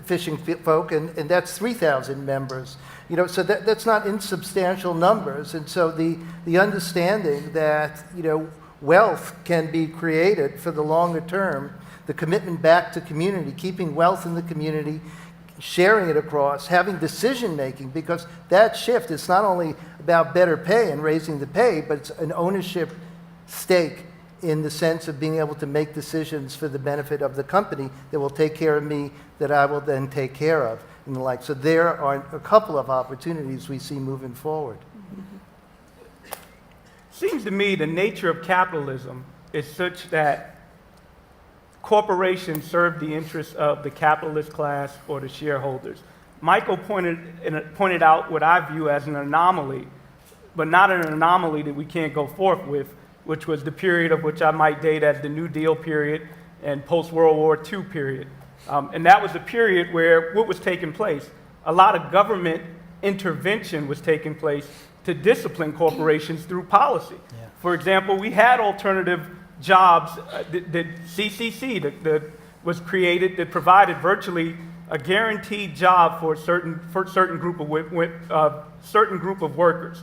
fishing folk, and that's 3,000 members. So that's not insubstantial numbers. And so the understanding that, wealth can be created for the longer term, the commitment back to community, keeping wealth in the community, sharing it across, having decision-making, because that shift is not only about better pay and raising the pay, but it's an ownership stake in the sense of being able to make decisions for the benefit of the company that will take care of me, that I will then take care of, and the like. So there are a couple of opportunities we see moving forward.
Seems to me the nature of capitalism is such that corporations serve the interests of the capitalist class or the shareholders. Michael pointed out what I view as an anomaly, but not an anomaly that we can't go forth with, which was the period of which I might date as the New Deal period and post-World War II period. And that was a period where what was taking place? A lot of government intervention was taking place to discipline corporations through policy. Yeah. For example, we had alternative jobs, the CCC that was created that provided virtually a guaranteed job for a certain group of workers.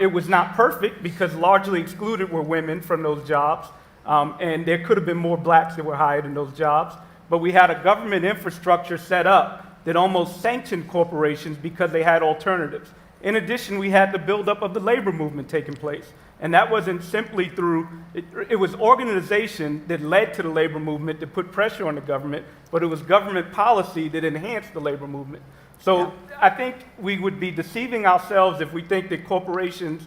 It was not perfect because largely excluded were women from those jobs, and there could have been more blacks that were hired in those jobs. But we had a government infrastructure set up that almost sanctioned corporations because they had alternatives. In addition, we had the buildup of the labor movement taking place. And that wasn't simply through, it was organization that led to the labor movement that put pressure on the government, but it was government policy that enhanced the labor movement. So I think we would be deceiving ourselves if we think that corporations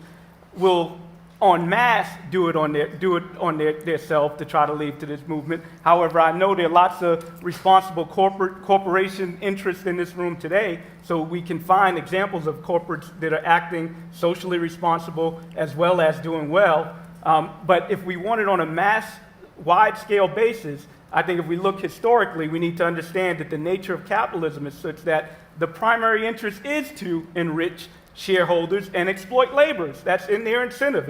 will en masse do it on their self to try to lead to this movement. However, I know there are lots of responsible corporation interests in this room today, so we can find examples of corporates that are acting socially responsible as well as doing well. But if we want it on a mass, wide-scale basis, I think if we look historically, we need to understand that the nature of capitalism is such that the primary interest is to enrich shareholders and exploit laborers. That's in their incentive.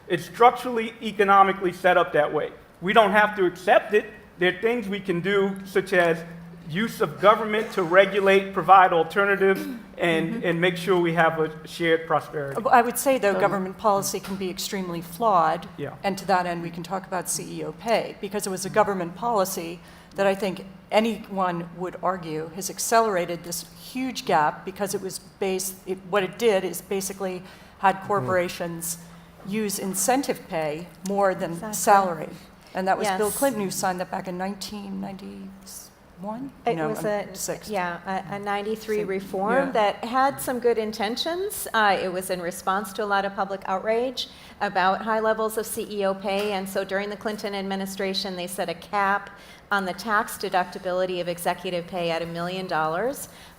It's structurally, economically set up that way. We don't have to accept it. There are things we can do, such as use of government to regulate, provide alternatives, and make sure we have a shared prosperity.
I would say, though, government policy can be extremely flawed.
Yeah.
And to that end, we can talk about CEO pay, because it was a government policy that I think anyone would argue has accelerated this huge gap, because it was what it did is basically had corporations use incentive pay more than salary. And that was Bill
Yes.
Clinton who signed that back in 1991?
It
No,
was
I'm six.
a 93
So,
reform
yeah.
that had some good intentions. It was in response to a lot of public outrage about high levels of CEO pay, and so during the Clinton administration, they set a cap on the tax deductibility of executive pay at $1 million.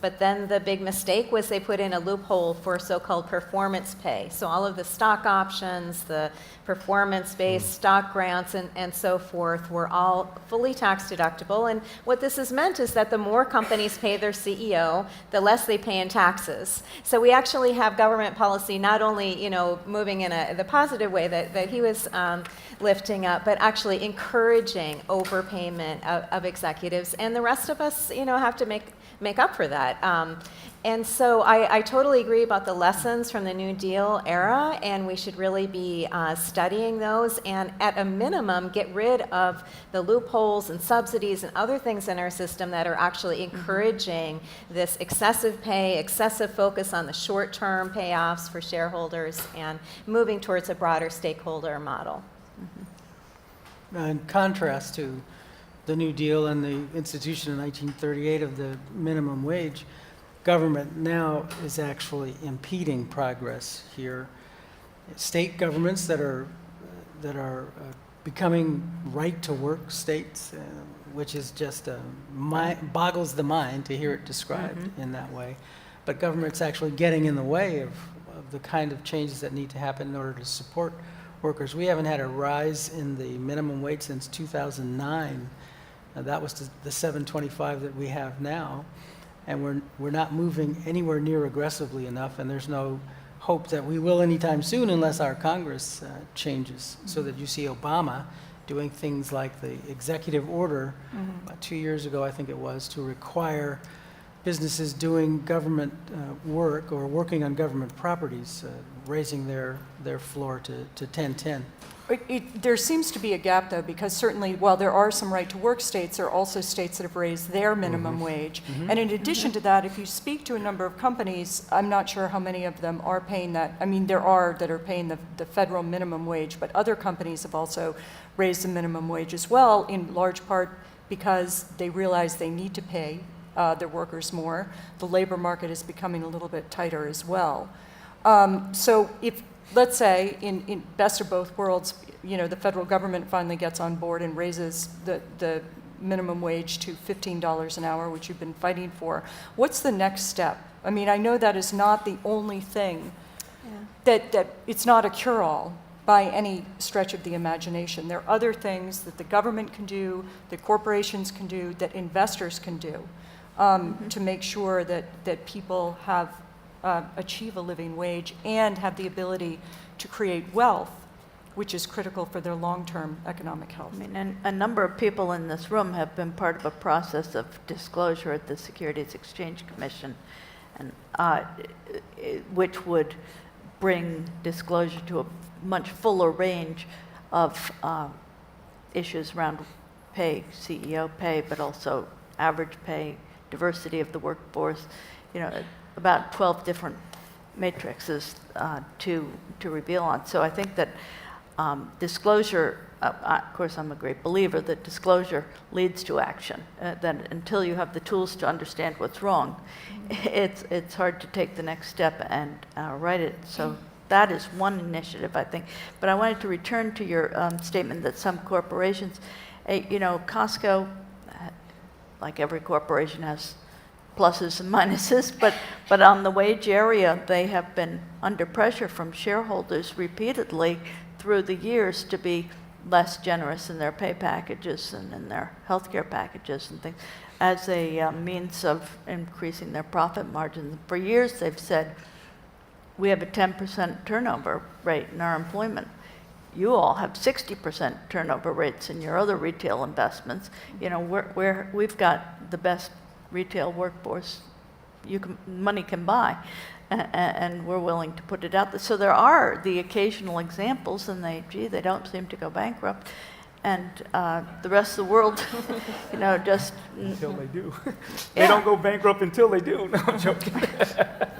But then the big mistake was they put in a loophole for so-called performance pay. So all of the stock options, the performance-based stock grants, and so forth were all fully tax deductible. And what this has meant is that the more companies pay their CEO, the less they pay in taxes. So we actually have government policy not only, moving in the positive way that he was lifting up, but actually encouraging overpayment of executives, and the rest of us, have to make up for that. And so I totally agree about the lessons from the New Deal era, and we should really be studying those, and at a minimum, get rid of the loopholes and subsidies and other things in our system that are actually encouraging this excessive pay, excessive focus on the short-term payoffs for shareholders, and moving towards a broader stakeholder model.
In contrast to the New Deal and the institution in 1938 of the minimum wage, government now is actually impeding progress here. State governments that are becoming right-to-work states, which is just boggles the mind to hear it described in that way. But government's actually getting in the way of the kind of changes that need to happen in order to support workers. We haven't had a rise in the minimum wage since 2009. That was the $7.25 that we have now, and we're not moving anywhere near aggressively enough, and there's no hope that we will anytime soon unless our Congress changes, so that you see Obama doing things like the executive order 2 years ago, I think it was, to require businesses doing government work or working on government properties, raising their floor to 1010.
There seems to be a gap, though, because certainly while there are some right-to-work states, there are also states that have raised their minimum wage. And in addition to that, if you speak to a number of companies, I'm not sure how many of them are paying that. I mean, there are that are paying the federal minimum wage, but other companies have also raised the minimum wage as well, in large part because they realize they need to pay their workers more. The labor market is becoming a little bit tighter as well. So if, let's say, in best of both worlds, the federal government finally gets on board and raises the minimum wage to $15 an hour, which you've been fighting for, what's the next step? I mean, I know that is not the only thing, that it's not a cure-all by any stretch of the imagination. There are other things that the government can do, that corporations can do, that investors can do to make sure that people have achieve a living wage and have the ability to create wealth, which is critical for their long-term economic health.
I mean, and a number of people in this room have been part of a process of disclosure at the Securities Exchange Commission, and which would bring disclosure to a much fuller range of issues around pay, CEO pay, but also average pay, diversity of the workforce, about 12 different matrices to reveal on. So I think that disclosure, of course, I'm a great believer that disclosure leads to action. That until you have the tools to understand what's wrong, it's hard to take the next step and right it. So that is one initiative, I think. But I wanted to return to your statement that some corporations, Costco, like every corporation, has pluses and minuses, but on the wage area, they have been under pressure from shareholders repeatedly through the years to be less generous in their pay packages and in their healthcare packages and things as a means of increasing their profit margins. For years, they've said, we have a 10% turnover rate in our employment. You all have 60% turnover rates in your other retail investments. We've got the best retail workforce money can buy, and we're willing to put it out there. So there are the occasional examples, and they don't seem to go bankrupt. And the rest of the world, just...
Until they do. They don't go bankrupt until they do. No, I'm joking.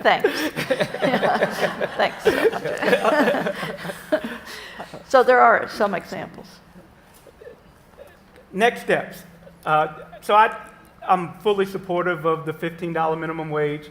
Thanks. Thanks so much. So there are some examples.
Next steps. I'm fully supportive of the $15 minimum wage,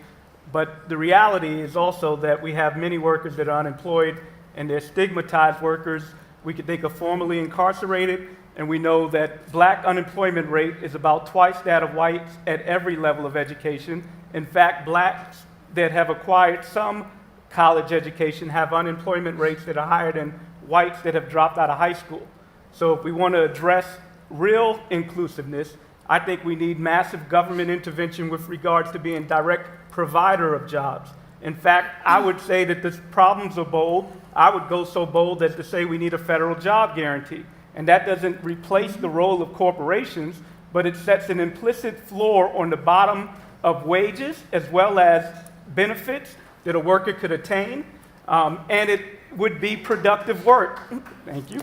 but the reality is also that we have many workers that are unemployed, and they're stigmatized workers. We could think of formerly incarcerated, and we know that black unemployment rate is about twice that of whites at every level of education. In fact, blacks that have acquired some college education have unemployment rates that are higher than whites that have dropped out of high school. So if we want to address real inclusiveness, I think we need massive government intervention with regards to being direct provider of jobs. In fact, I would say that the problems are bold. I would go so bold as to say we need a federal job guarantee. And that doesn't replace the role of corporations, but it sets an implicit floor on the bottom of wages as well as benefits that a worker could attain. And it would be productive work. Thank you.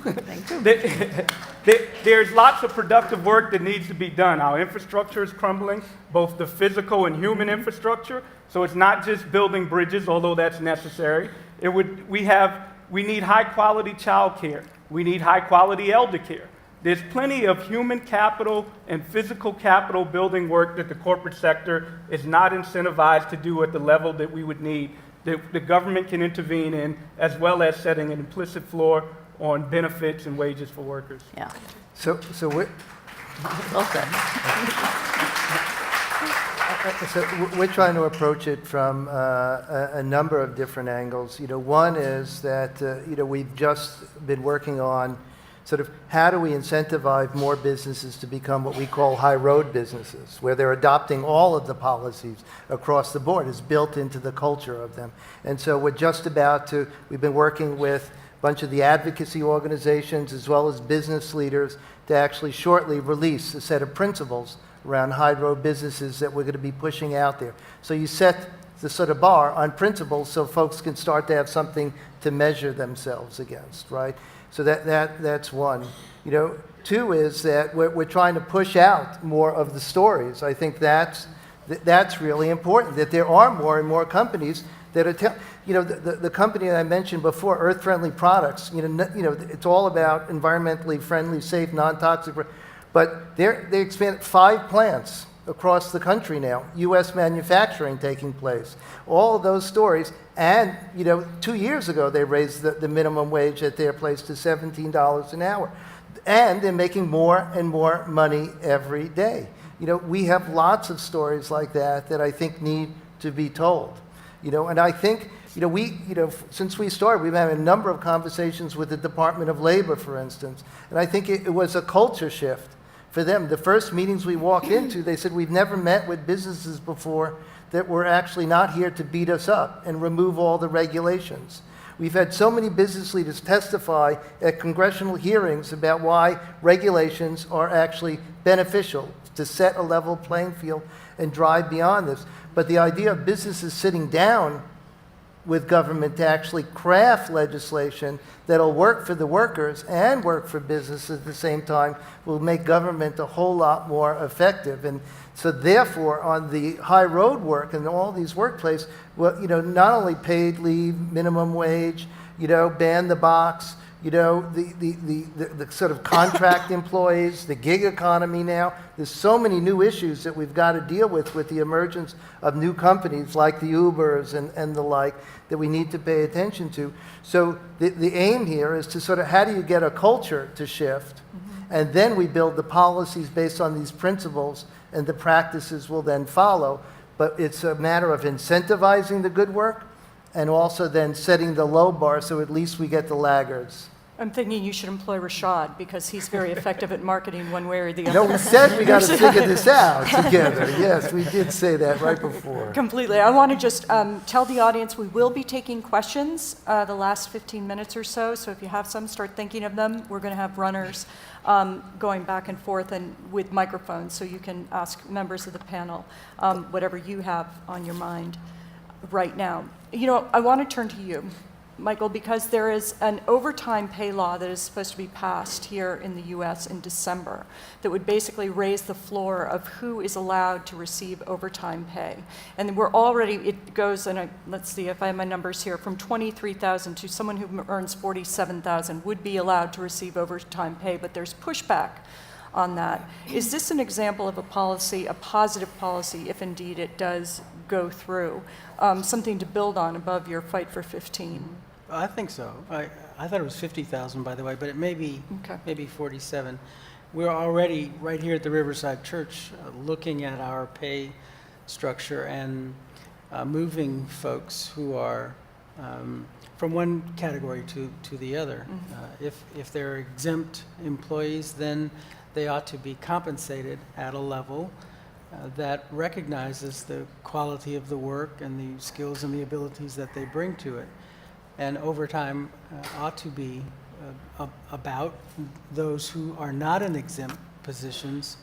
There's lots of productive work that needs to be done. Our infrastructure is crumbling, both the physical and human infrastructure. So it's not just building bridges, although that's necessary. We need high quality childcare. We need high quality elder care. There's plenty of human capital and physical capital building work that the corporate sector is not incentivized to do at the level that we would need, that the government can intervene in, as well as setting an implicit floor on benefits and wages for workers.
Yeah.
So we're,
Okay.
we're trying to approach it from a number of different angles. One is that we've just been working on sort of how do we incentivize more businesses to become what we call high road businesses, where they're adopting all of the policies across the board. It's built into the culture of them. And so we've been working with a bunch of the advocacy organizations as well as business leaders to actually shortly release a set of principles around high road businesses that we're going to be pushing out there. So you set the sort of bar on principles so folks can start to have something to measure themselves against, right? So that's one. Two is that we're trying to push out more of the stories. I think that's really important, that there are more and more companies that are the company that I mentioned before, Earth Friendly Products, it's all about environmentally friendly, safe, non-toxic, but they expanded 5 plants across the country now, U.S. manufacturing taking place. All of those stories, and 2 years ago they raised the minimum wage at their place to $17 an hour. And they're making more and more money every day. We have lots of stories like that I think need to be told. And I think, since we started, we've had a number of conversations with the Department of Labor, for instance, and I think it was a culture shift for them. The first meetings we walked into, they said, we've never met with businesses before that were actually not here to beat us up and remove all the regulations. We've had so many business leaders testify at congressional hearings about why regulations are actually beneficial to set a level playing field and drive beyond this. But the idea of businesses sitting down with government to actually craft legislation that'll work for the workers and work for business at the same time will make government a whole lot more effective. And so therefore, on the high road work and all these workplaces, well, not only paid leave, minimum wage, ban the box, the sort of contract employees, the gig economy now. There's so many new issues that we've got to deal with the emergence of new companies like the Ubers and the like that we need to pay attention to. So the aim here is to sort of how do you get a culture to shift, and then we build the policies based on these principles, and the practices will then follow. But it's a matter of incentivizing the good work and also then setting the low bar so at least we get the laggards.
I'm thinking you should employ Rashad because he's very effective at marketing one way or the other.
No, we said we got to figure this out together. Yes, we did say that right before.
Completely. I want to just tell the audience we will be taking questions the last 15 minutes or so. So if you have some, start thinking of them. We're going to have runners going back and forth and with microphones so you can ask members of the panel whatever you have on your mind right now. I want to turn to you, Michael, because there is an overtime pay law that is supposed to be passed here in the U.S. in December that would basically raise the floor of who is allowed to receive overtime pay. And it goes, and let's see if I have my numbers here, from $23,000 to someone who earns $47,000 would be allowed to receive overtime pay, but there's pushback on that. Is this an example of a policy, a positive policy, if indeed it does go through, something to build on above your fight for 15?
I think so. I thought it was 50,000, by the way, but it may be maybe 47. We're already right here at the Riverside Church looking at our pay structure and moving folks who are from one category to the other. If they're exempt employees, then they ought to be compensated at a level that recognizes the quality of the work and the skills and the abilities that they bring to it. And overtime ought to be about those who are not in exempt positions,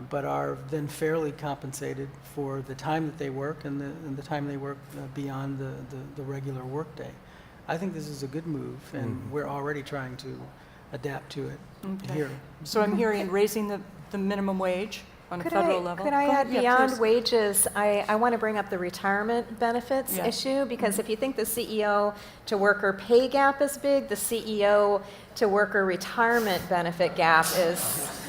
but are then fairly compensated for the time that they work and the time they work beyond the regular workday. I think this is a good move, and we're already trying to adapt to it here.
So I'm hearing raising the minimum wage on a federal level.
Could I add beyond
please.
wages, I want to bring up the retirement benefits issue, because if you think the CEO to worker pay gap is big, the CEO to worker retirement benefit gap is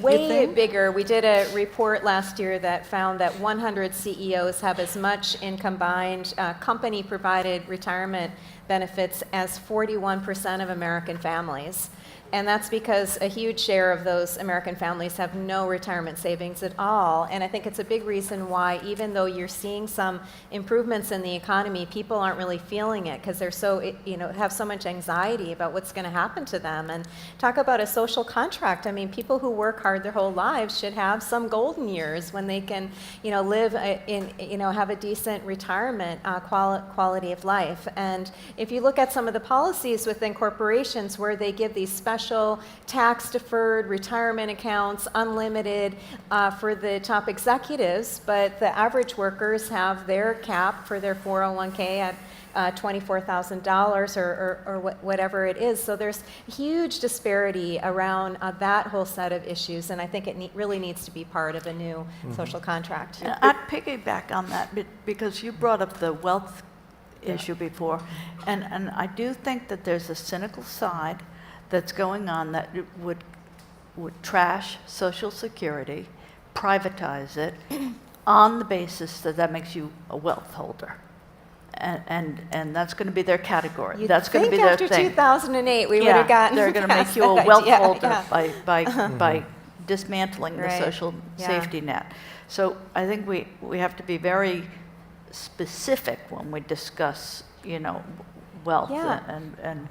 way bigger. We did a report last year that found that 100 CEOs have as much in combined company-provided retirement benefits as 41% of American families. And that's because a huge share of those American families have no retirement savings at all. And I think it's a big reason why, even though you're seeing some improvements in the economy, people aren't really feeling it because they're so, have so much anxiety about what's going to happen to them. And talk about a social contract. I mean, people who work hard their whole lives should have some golden years when they can, live have a decent retirement quality of life. And if you look at some of the policies within corporations where they give these special tax-deferred retirement accounts, unlimited for the top executives, but the average workers have their cap for their 401k at $24,000 or whatever it is. So there's huge disparity around that whole set of issues, and I think it really needs to be part of a new social contract.
I'd piggyback on that because you brought up the wealth issue before, and I do think that there's a cynical side that's going on that would trash Social Security, privatize it, on the basis that makes you a wealth holder. And that's going to be their category. That's going to be their thing.
After 2008, we would have gotten
they're going to make you a wealth holder by dismantling the social safety net. So I think we have to be very specific when we discuss, wealth and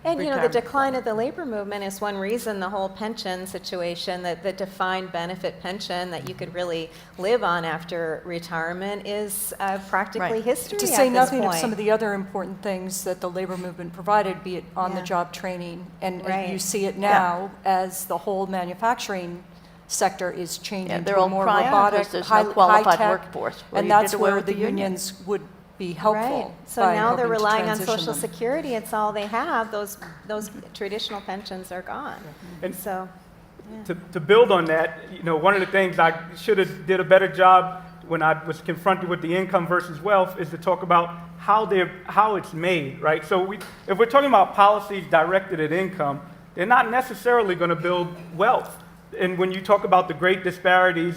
the decline of the labor movement is one reason. The whole pension situation, the defined benefit pension that you could really live on after retirement, is practically history.
To say nothing of some of the other important things that the labor movement provided, be it on-the-job training, and you see it now as the whole manufacturing sector is changing to a more robotic,
there's no qualified
high-tech,
workforce.
and that's where the unions would be helpful.
Right. So
by
now they're
helping to
relying on
transition
Social
them.
Security. It's all they have. Those traditional pensions are gone.
And
So,
to build on that, one of the things I should have did a better job when I was confronted with the income versus wealth is to talk about how it's made, right? So if we're talking about policies directed at income, they're not necessarily going to build wealth. And when you talk about the great disparities,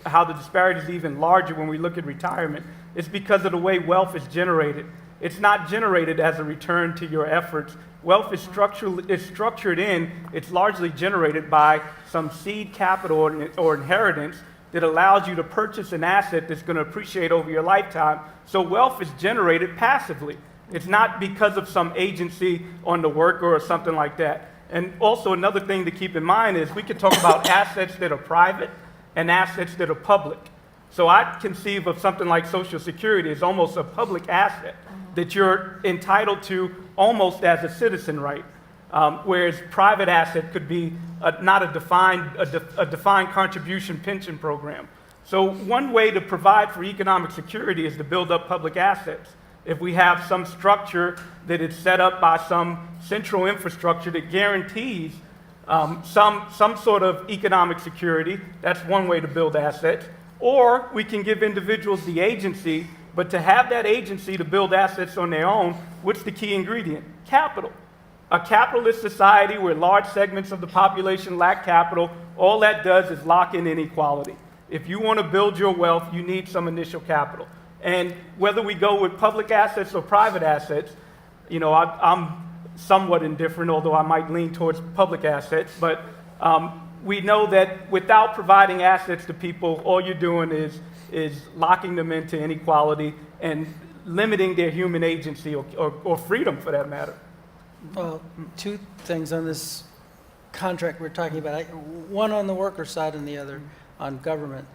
how the disparity is even larger when we look at retirement, it's because of the way wealth is generated. It's not generated as a return to your efforts. Wealth is structured in, it's largely generated by some seed capital or inheritance that allows you to purchase an asset that's going to appreciate over your lifetime. So wealth is generated passively. It's not because of some agency on the worker or something like that. And also another thing to keep in mind is we could talk about assets that are private and assets that are public. So I conceive of something like Social Security as almost a public asset that you're entitled to almost as a citizen right, whereas private asset could be not a defined contribution pension program. So one way to provide for economic security is to build up public assets. If we have some structure that is set up by some central infrastructure that guarantees some sort of economic security, that's one way to build assets. Or we can give individuals the agency, but to have that agency to build assets on their own, what's the key ingredient? Capital. A capitalist society where large segments of the population lack capital, all that does is lock in inequality. If you want to build your wealth, you need some initial capital. And whether we go with public assets or private assets, I'm somewhat indifferent, although I might lean towards public assets, but we know that without providing assets to people, all you're doing is locking them into inequality and limiting their human agency or freedom for that matter.
Well, two things on this contract we're talking about. One on the worker side and the other on government.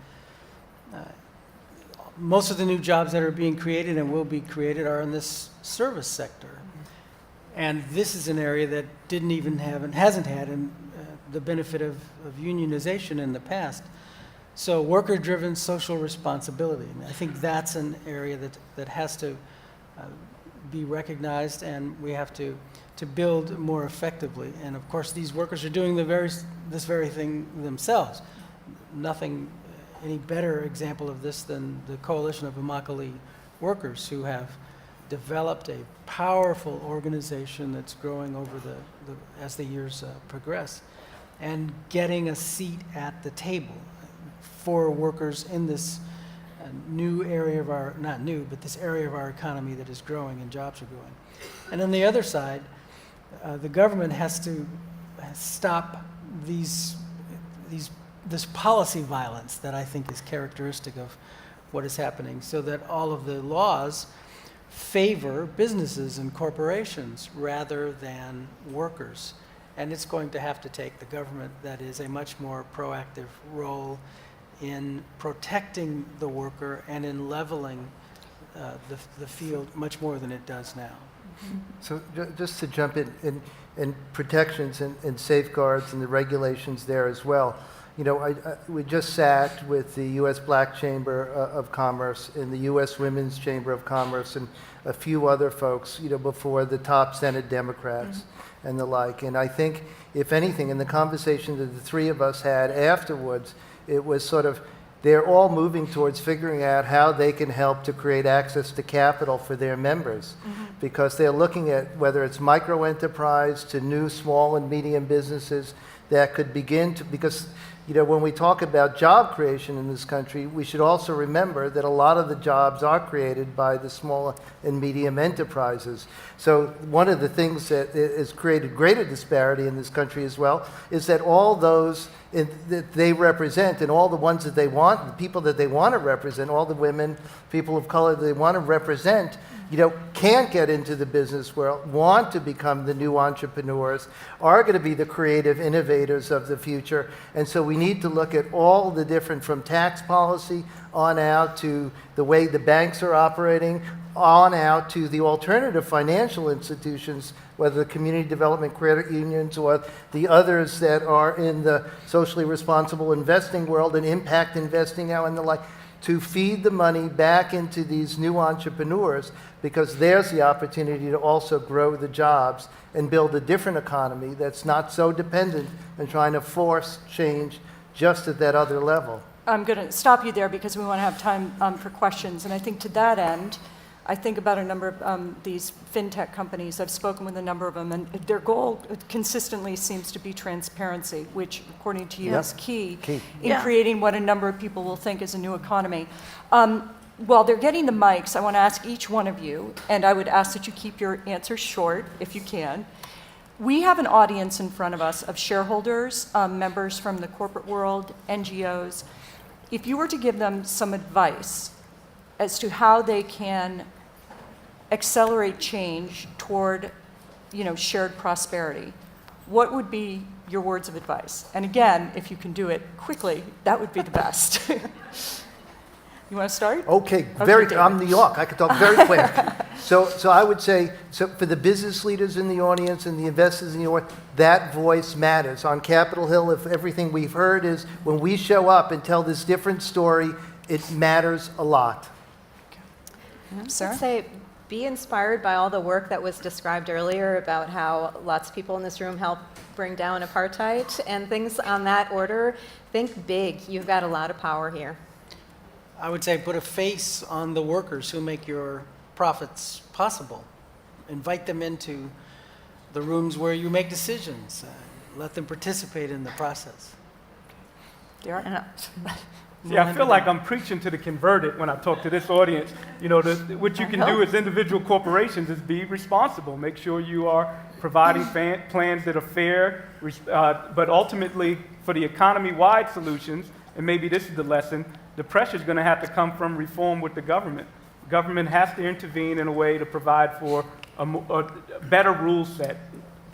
Most of the new jobs that are being created and will be created are in this service sector. And this is an area that didn't even have and hasn't had the benefit of unionization in the past. So worker-driven social responsibility. And I think that's an area that has to be recognized, and we have to build more effectively. And of course, these workers are doing this very thing themselves. Nothing any better example of this than the coalition of Immokalee workers, who have developed a powerful organization that's growing over as the years progress, and getting a seat at the table for workers in this new area of our, not new, but this area of our economy that is growing and jobs are growing. And on the other side, the government has to stop this policy violence that I think is characteristic of what is happening, so that all of the laws favor businesses and corporations rather than workers. And it's going to have to take the government that is a much more proactive role in protecting the worker and in leveling the field much more than it does now.
So just to jump in protections and safeguards and the regulations there as well. We just sat with the U.S. Black Chamber of Commerce and the U.S. Women's Chamber of Commerce and a few other folks, before the top Senate Democrats and the like. And I think, if anything, in the conversation that the three of us had afterwards, it was sort of, they're all moving towards figuring out how they can help to create access to capital for their members, because they're looking at whether it's micro enterprise to new small and medium businesses that could begin to, because when we talk about job creation in this country, we should also remember that a lot of the jobs are created by the small and medium enterprises. So one of the things that has created greater disparity in this country as well is that all those that they represent and all the ones that they want, the people that they want to represent, all the women, people of color that they want to represent, can't get into the business world, want to become the new entrepreneurs, are going to be the creative innovators of the future. And so we need to look at all the different, from tax policy on out to the way the banks are operating, on out to the alternative financial institutions, whether the community development credit unions or the others that are in the socially responsible investing world and impact investing now and the like. to feed the money back into these new entrepreneurs, because there's the opportunity to also grow the jobs and build a different economy that's not so dependent on trying to force change just at that other level.
I'm going to stop you there because we want to have time for questions. And I think to that end, I think about a number of these fintech companies. I've spoken with a number of them, and their goal consistently seems to be transparency, which, according to you, is key in creating what a number of people will think is a new economy. While they're getting the mics, I want to ask each one of you, and I would ask that you keep your answers short, if you can. We have an audience in front of us of shareholders, members from the corporate world, NGOs. If you were to give them some advice as to how they can accelerate change toward, shared prosperity, what would be your words of advice? And again, if you can do it quickly, that would be the best. You want to start?
Okay,
David.
I'm New York. I could talk very quick. So I would say, for the business leaders in the audience and the investors in the audience, that voice matters. On Capitol Hill, if everything we've heard is when we show up and tell this different story, it matters a lot.
Sarah?
I'd say be inspired by all the work that was described earlier about how lots of people in this room helped bring down apartheid and things on that order. Think big. You've got a lot of power here.
I would say put a face on the workers who make your profits possible. Invite them into the rooms where you make decisions. Let them participate in the process.
Derek?
Yeah, I feel like I'm preaching to the converted when I talk to this audience. What you can do as individual corporations is be responsible. Make sure you are providing plans that are fair, but ultimately for the economy-wide solutions, and maybe this is the lesson, the pressure is going to have to come from reform with the government. Government has to intervene in a way to provide for a better rule set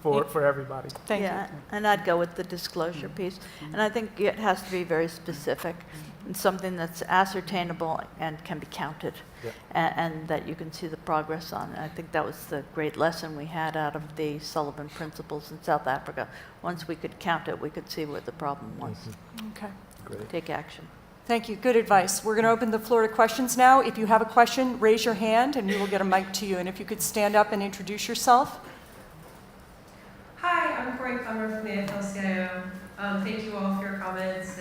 for everybody.
Thank you.
And I'd go with the disclosure piece. And I think it has to be very specific and something that's ascertainable and can be counted, and that you can see the progress on. And I think that was the great lesson we had out of the Sullivan Principles in South Africa. Once we could count it, we could see what the problem was.
Okay.
Great.
Take action.
Thank you. Good advice. We're going to open the floor to questions now. If you have a question, raise your hand and we will get a mic to you. And if you could stand up and introduce yourself.
Hi, I'm Cory Plummer from the AFL-CIO. Thank you all for your comments.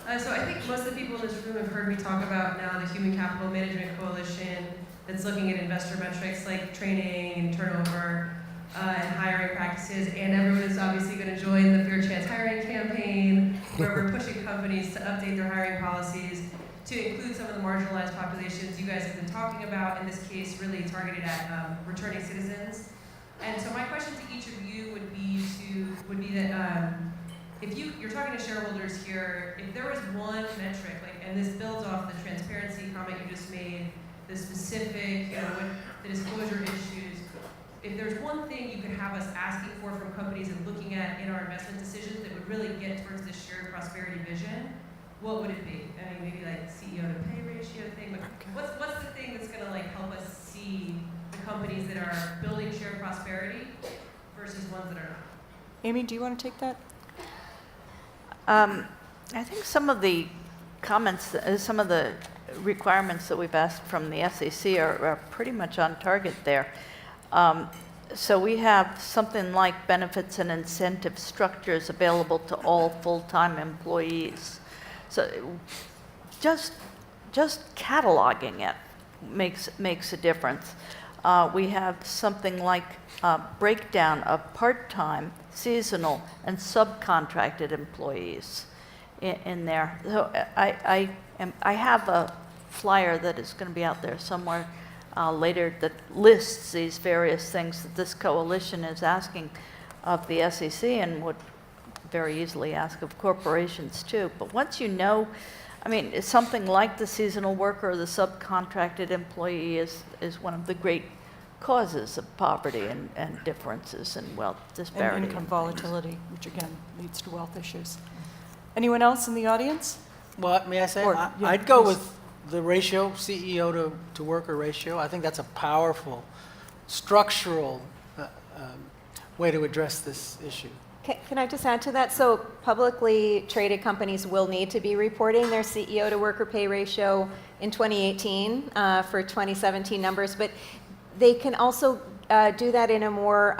And so I think most of the people in this room have heard me talk about now the Human Capital Management Coalition that's looking at investor metrics like training and turnover and hiring practices. And everyone is obviously going to join the Fair Chance hiring campaign, where we're pushing companies to update their hiring policies to include some of the marginalized populations you guys have been talking about, in this case really targeted at returning citizens. And so my question to each of you would be that if you're talking to shareholders here, if there was one metric, and this builds off the transparency comment you just made, the specific, the disclosure issues, if there's one thing you could have us asking for from companies and looking at in our investment decisions that would really get towards this shared prosperity vision, what would it be? I mean, maybe like CEO to pay ratio thing, but what's the thing that's going to help us see the companies that are building shared prosperity versus ones that are not?
Amy, do you want to take that?
I think some of the comments, some of the requirements that we've asked from the SEC are pretty much on target there. So we have something like benefits and incentive structures available to all full-time employees. So just cataloging it makes a difference. We have something like a breakdown of part-time, seasonal, and subcontracted employees in there. So I have a flyer that is going to be out there somewhere later that lists these various things that this coalition is asking of the SEC and would very easily ask of corporations too. But once you know, I mean, it's something like the seasonal worker or the subcontracted employee is one of the great causes of poverty and differences in wealth disparity.
And income volatility, which again leads to wealth issues. Anyone else in the audience?
Well, may I say,
Yeah,
I'd go
please.
with the ratio, CEO to worker ratio. I think that's a powerful structural way to address this issue.
Can I just add to that? So publicly traded companies will need to be reporting their CEO to worker pay ratio in 2018 for 2017 numbers, but they can also do that in a more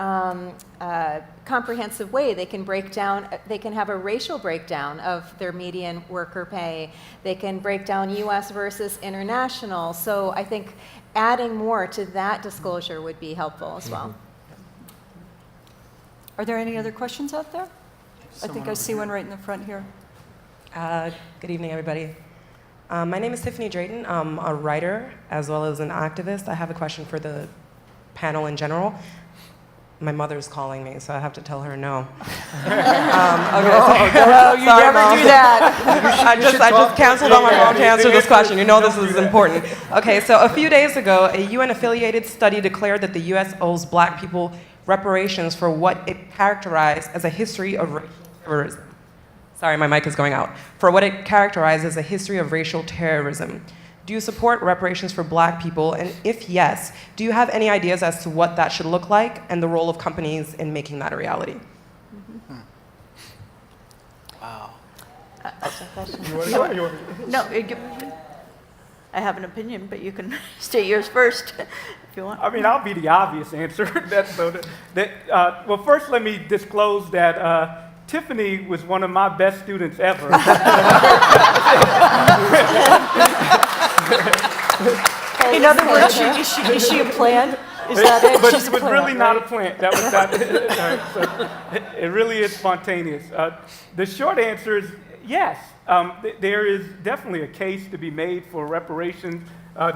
comprehensive way. They can break down, they can have a racial breakdown of their median worker pay. They can break down US versus international. So I think adding more to that disclosure would be helpful as well.
Are there any other questions out there? I think I see one right in the front here.
Good evening, everybody. My name is Tiffany Drayton. I'm a writer as well as an activist. I have a question for the panel in general. My mother's calling me, so I have to tell her no.
No, you
Sorry,
never
Mom.
do that.
I just canceled on my mom to answer this question. You know this is important. Okay, so a few days ago, a UN-affiliated study declared that the U.S. owes black people reparations for what it characterized as a history of racial terrorism. Sorry, my mic is going out. For what it characterized as a history of racial terrorism. Do you support reparations for black people? And if yes, do you have any ideas as to what that should look like and the role of companies in making that a reality?
Wow.
No, I have an opinion, but you can state yours first if you want.
I mean, I'll be the obvious answer. Well, first let me disclose that Tiffany was one of my best students ever.
In other words, is she a plant? Is that it?
But
She's
it
a
was
plant,
really not a
right?
plant. That was not it. So it really is spontaneous. The short answer is yes. There is definitely a case to be made for reparations.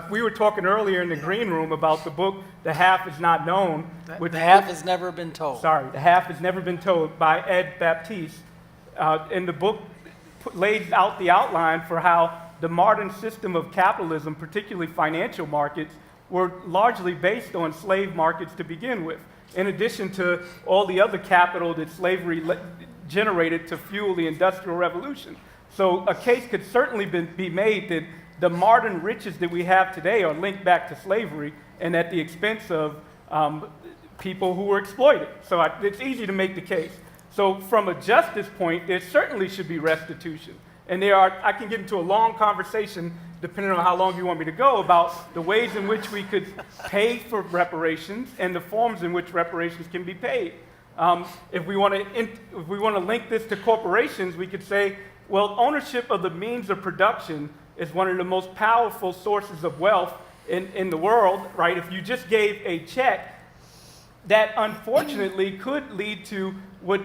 We were talking earlier in the green room about the book, The Half Is Not Known.
The half has never been told.
Sorry, The Half Has Never Been Told by Ed Baptiste. And the book lays out the outline for how the modern system of capitalism, particularly financial markets, were largely based on slave markets to begin with, in addition to all the other capital that slavery generated to fuel the Industrial Revolution. So a case could certainly be made that the modern riches that we have today are linked back to slavery and at the expense of people who were exploited. So it's easy to make the case. So from a justice point, there certainly should be restitution. And I can get into a long conversation, depending on how long you want me to go, about the ways in which we could pay for reparations and the forms in which reparations can be paid. If we want to link this to corporations, we could say, well, ownership of the means of production is one of the most powerful sources of wealth in the world, right? If you just gave a check, that unfortunately could lead to what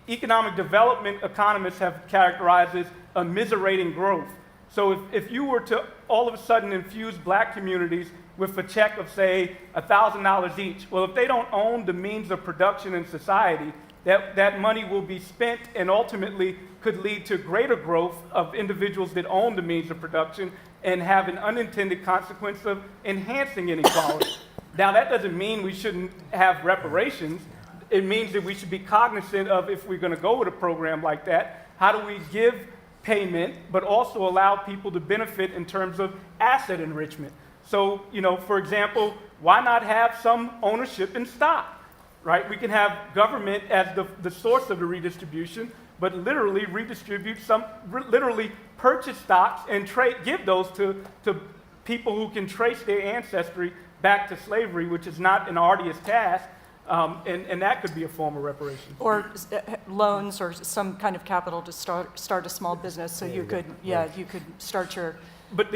economic development economists have characterized as immiserating growth. So if you were to all of a sudden infuse black communities with a check of, say, $1,000 each, well, if they don't own the means of production in society, that money will be spent and ultimately could lead to greater growth of individuals that own the means of production and have an unintended consequence of enhancing inequality. Now, that doesn't mean we shouldn't have reparations. It means that we should be cognizant of, if we're going to go with a program like that, how do we give payment, but also allow people to benefit in terms of asset enrichment. So, for example, why not have some ownership in stock, right? We can have government as the source of the redistribution, but literally literally purchase stocks and give those to people who can trace their ancestry back to slavery, which is not an arduous task. And that could be a form of reparation.
Or loans or some kind of capital to start a small business, so you could start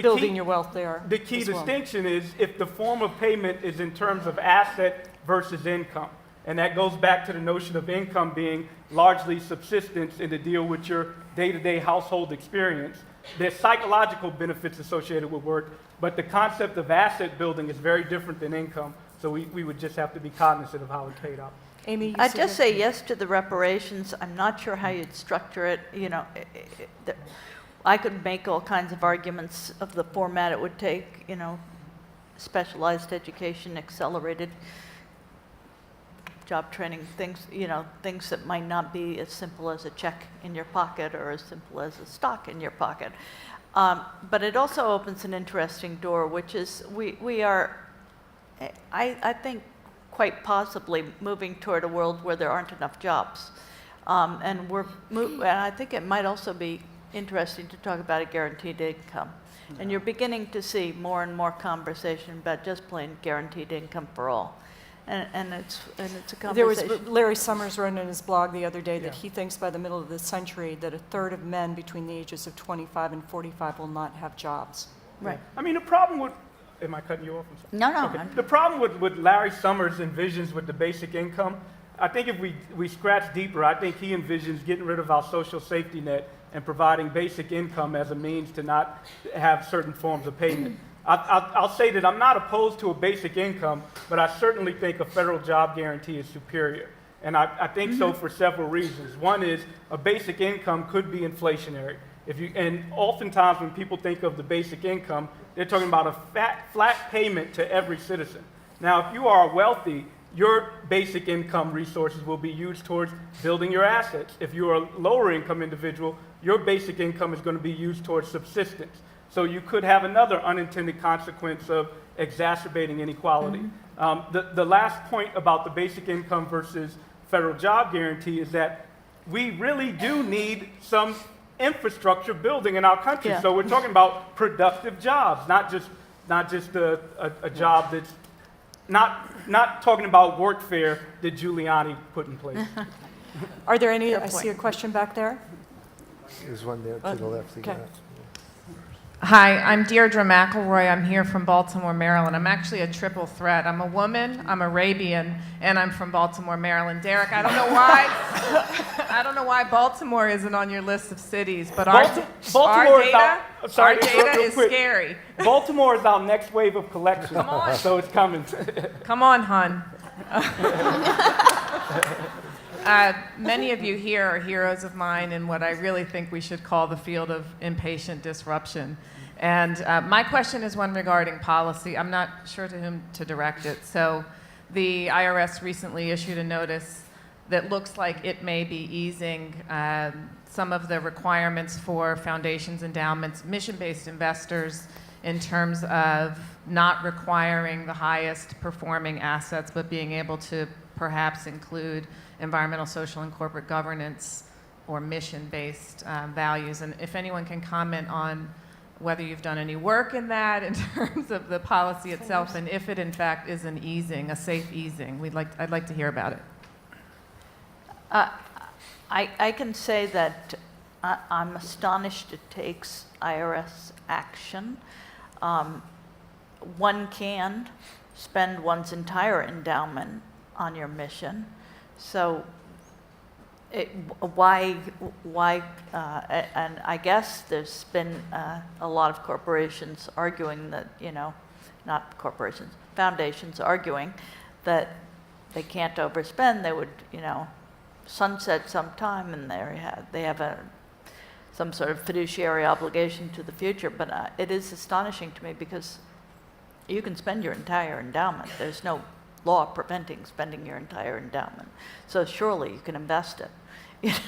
building your wealth there.
The key distinction is if the form of payment is in terms of asset versus income. And that goes back to the notion of income being largely subsistence and to deal with your day-to-day household experience. There's psychological benefits associated with work, but the concept of asset building is very different than income. So we would just have to be cognizant of how it's paid out.
Amy, you
I'd
see
just
that?
say yes to the reparations. I'm not sure how you'd structure it. I could make all kinds of arguments of the format it would take, specialized education, accelerated job training, things that might not be as simple as a check in your pocket or as simple as a stock in your pocket. But it also opens an interesting door, which is we are, I think, quite possibly moving toward a world where there aren't enough jobs. And I think it might also be interesting to talk about a guaranteed income. And you're beginning to see more and more conversation about just plain guaranteed income for all. And it's a conversation.
There was Larry Summers wrote in his blog the other day that he thinks by the middle of the century that a third of men between the ages of 25 and 45 will not have jobs.
Right.
I mean, the problem with, am I cutting you off? I'm sorry.
No.
Okay. The problem with Larry Summers' envisions with the basic income, I think if we scratch deeper, I think he envisions getting rid of our social safety net and providing basic income as a means to not have certain forms of payment. I'll say that I'm not opposed to a basic income, but I certainly think a federal job guarantee is superior. And I think so for several reasons. One is a basic income could be inflationary. And oftentimes when people think of the basic income, they're talking about a flat payment to every citizen. Now, if you are wealthy, your basic income resources will be used towards building your assets. If you're a lower income individual, your basic income is going to be used towards subsistence. So you could have another unintended consequence of exacerbating inequality. The last point about the basic income versus federal job guarantee is that we really do need some infrastructure building in our country.
Yeah.
So we're talking about productive jobs, not just a job that's not talking about workfare that Giuliani put in place.
Are there any,
Fair
I see a
point.
question back there.
There's one there to the left.
Okay.
Hi, I'm Deirdre McElroy. I'm here from Baltimore, Maryland. I'm actually a triple threat. I'm a woman, I'm Arabian, and I'm from Baltimore, Maryland. Derek, I don't know why Baltimore isn't on your list of cities, but our data is scary.
Baltimore is our next wave of collection.
Come on.
So it's coming.
Come on, hun. Many of you here are heroes of mine in what I really think we should call the field of impatient disruption. And my question is one regarding policy. I'm not sure to whom to direct it. So the IRS recently issued a notice that looks like it may be easing some of the requirements for foundations, endowments, mission-based investors in terms of not requiring the highest performing assets, but being able to perhaps include environmental, social, and corporate governance or mission-based values. And if anyone can comment on whether you've done any work in that in terms of the policy itself, and if it in fact is an easing, a safe easing, I'd like to hear about it.
I can say that I'm astonished it takes IRS action. One can spend one's entire endowment on your mission. So why, and I guess there's been a lot of corporations arguing that, not corporations, foundations arguing that they can't overspend, they would, sunset sometime, and they have some sort of fiduciary obligation to the future. But it is astonishing to me because you can spend your entire endowment. There's no law preventing spending your entire endowment. So surely you can invest it.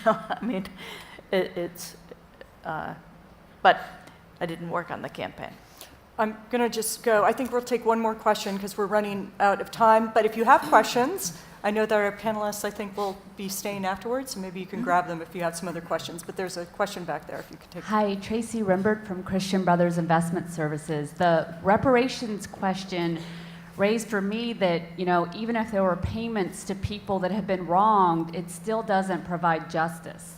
I mean, but I didn't work on the campaign.
I'm going to just go. I think we'll take one more question because we're running out of time. But if you have questions, I know that our panelists, I think, will be staying afterwards, so maybe you can grab them if you have some other questions. But there's a question back there if you could take it.
Hi, Tracy Rimbert from Christian Brothers Investment Services. The reparations question raised for me that, even if there were payments to people that have been wronged, it still doesn't provide justice.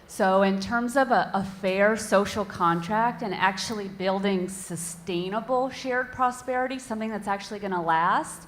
So in terms of a fair social contract and actually building sustainable shared prosperity, something that's actually going to last,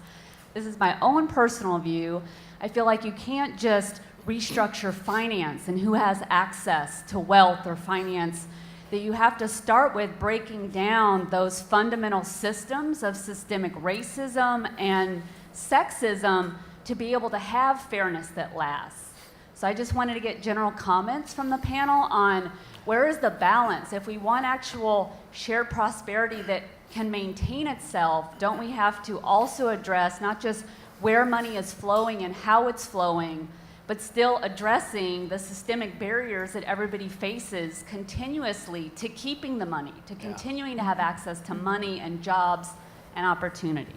this is my own personal view, I feel like you can't just restructure finance and who has access to wealth or finance, that you have to start with breaking down those fundamental systems of systemic racism and sexism to be able to have fairness that lasts. So I just wanted to get general comments from the panel on where is the balance? If we want actual shared prosperity that can maintain itself, don't we have to also address not just where money is flowing and how it's flowing, but still addressing the systemic barriers that everybody faces continuously to keeping the money, to continuing to have access to money and jobs and opportunity?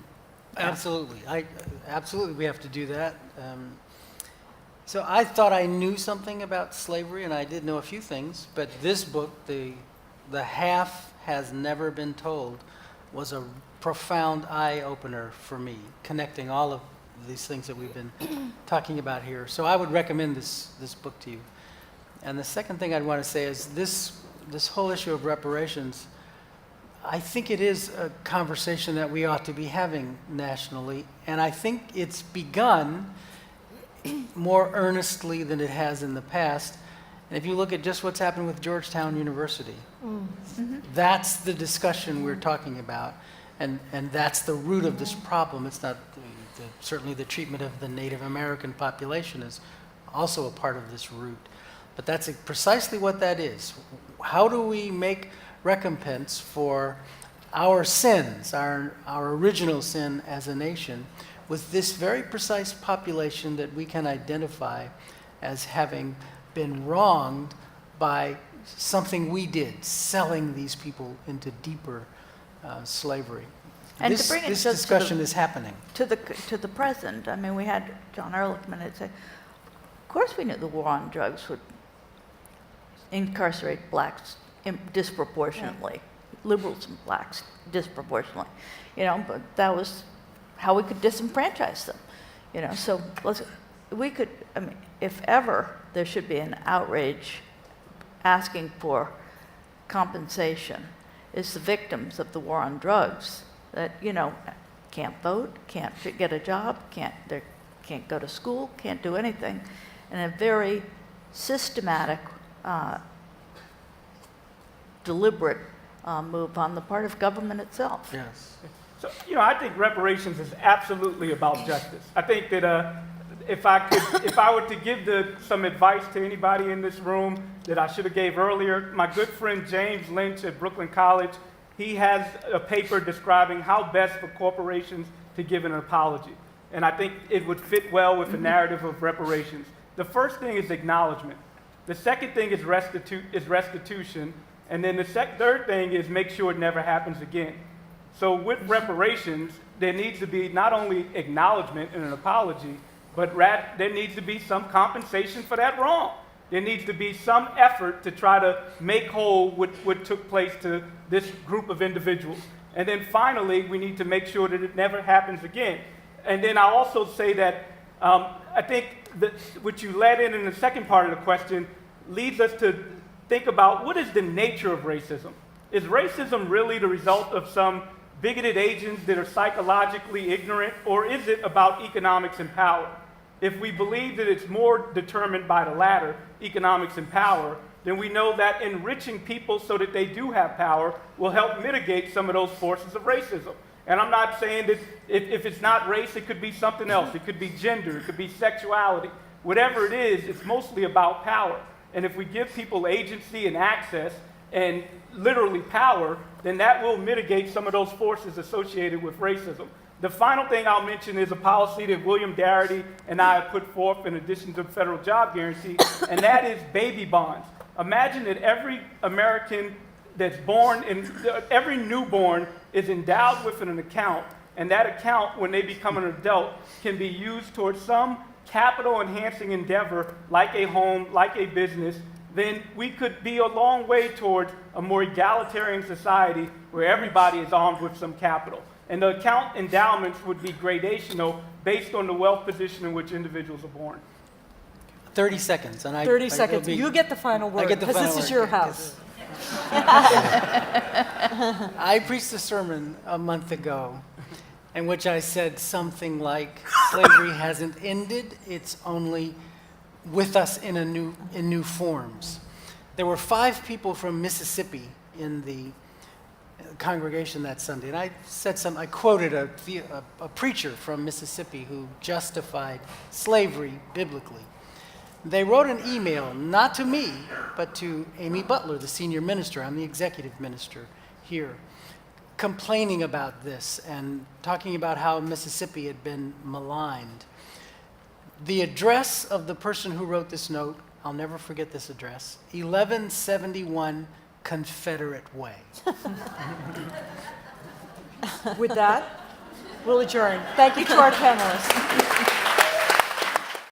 Absolutely. Absolutely we have to do that. So I thought I knew something about slavery, and I did know a few things, but this book, The Half Has Never Been Told, was a profound eye-opener for me, connecting all of these things that we've been talking about here. So I would recommend this book to you. And the second thing I'd want to say is this whole issue of reparations, I think it is a conversation that we ought to be having nationally, and I think it's begun more earnestly than it has in the past. And if you look at just what's happened with Georgetown University, that's the discussion we're talking about, and that's the root of this problem. It's not certainly the treatment of the Native American population is also a part of this root, but that's precisely what that is. How do we make recompense for our sins, our original sin as a nation, with this very precise population that we can identify as having been wronged by something we did, selling these people into deeper slavery.
And
this
to bring it
this
just
discussion is happening.
To the present, I mean, we had John Ehrlichman had said, of course we knew the war on drugs would incarcerate blacks disproportionately, liberals and blacks disproportionately, but that was how we could disenfranchise them, so if ever there should be an outrage asking for compensation, is the victims of the war on drugs that, can't vote, can't get a job, can't go to school, can't do anything, and a very systematic, deliberate move on the part of government itself.
Yes. So, I think reparations is absolutely about justice. I think that if I were to give some advice to anybody in this room that I should have gave earlier, my good friend James Lynch at Brooklyn College, he has a paper describing how best for corporations to give an apology. And I think it would fit well with the narrative of reparations. The first thing is acknowledgement. The second thing is restitution. And then the third thing is make sure it never happens again. So with reparations, there needs to be not only acknowledgement and an apology, but there needs to be some compensation for that wrong. There needs to be some effort to try to make whole what took place to this group of individuals. And then finally, we need to make sure that it never happens again. And then I'll also say that I think that what you led in the second part of the question leads us to think about what is the nature of racism. Is racism really the result of some bigoted agents that are psychologically ignorant, or is it about economics and power? If we believe that it's more determined by the latter, economics and power, then we know that enriching people so that they do have power will help mitigate some of those forces of racism. And I'm not saying that if it's not race, it could be something else. It could be gender, it could be sexuality. Whatever it is, it's mostly about power. And if we give people agency and access and literally power, then that will mitigate some of those forces associated with racism. The final thing I'll mention is a policy that William Darity and I have put forth in addition to the federal job guarantee, and that is baby bonds. Imagine that every American that's born, every newborn is endowed with an account, and that account, when they become an adult, can be used towards some capital-enhancing endeavor like a home, like a business. Then we could be a long way towards a more egalitarian society where everybody is armed with some capital. And the account endowments would be gradational based on the wealth position in which individuals are born.
30 seconds. And
30 seconds. You get the final word, because this is your house.
I preached a sermon a month ago in which I said something like, slavery hasn't ended, it's only with us in new forms. There were 5 people from Mississippi in the congregation that Sunday, and I quoted a preacher from Mississippi who justified slavery biblically. They wrote an email, not to me, but to Amy Butler, the senior minister. I'm the executive minister here, complaining about this and talking about how Mississippi had been maligned. The address of the person who wrote this note, I'll never forget this address, 1171 Confederate Way.
With that, We'll adjourn. Thank you to our panelists.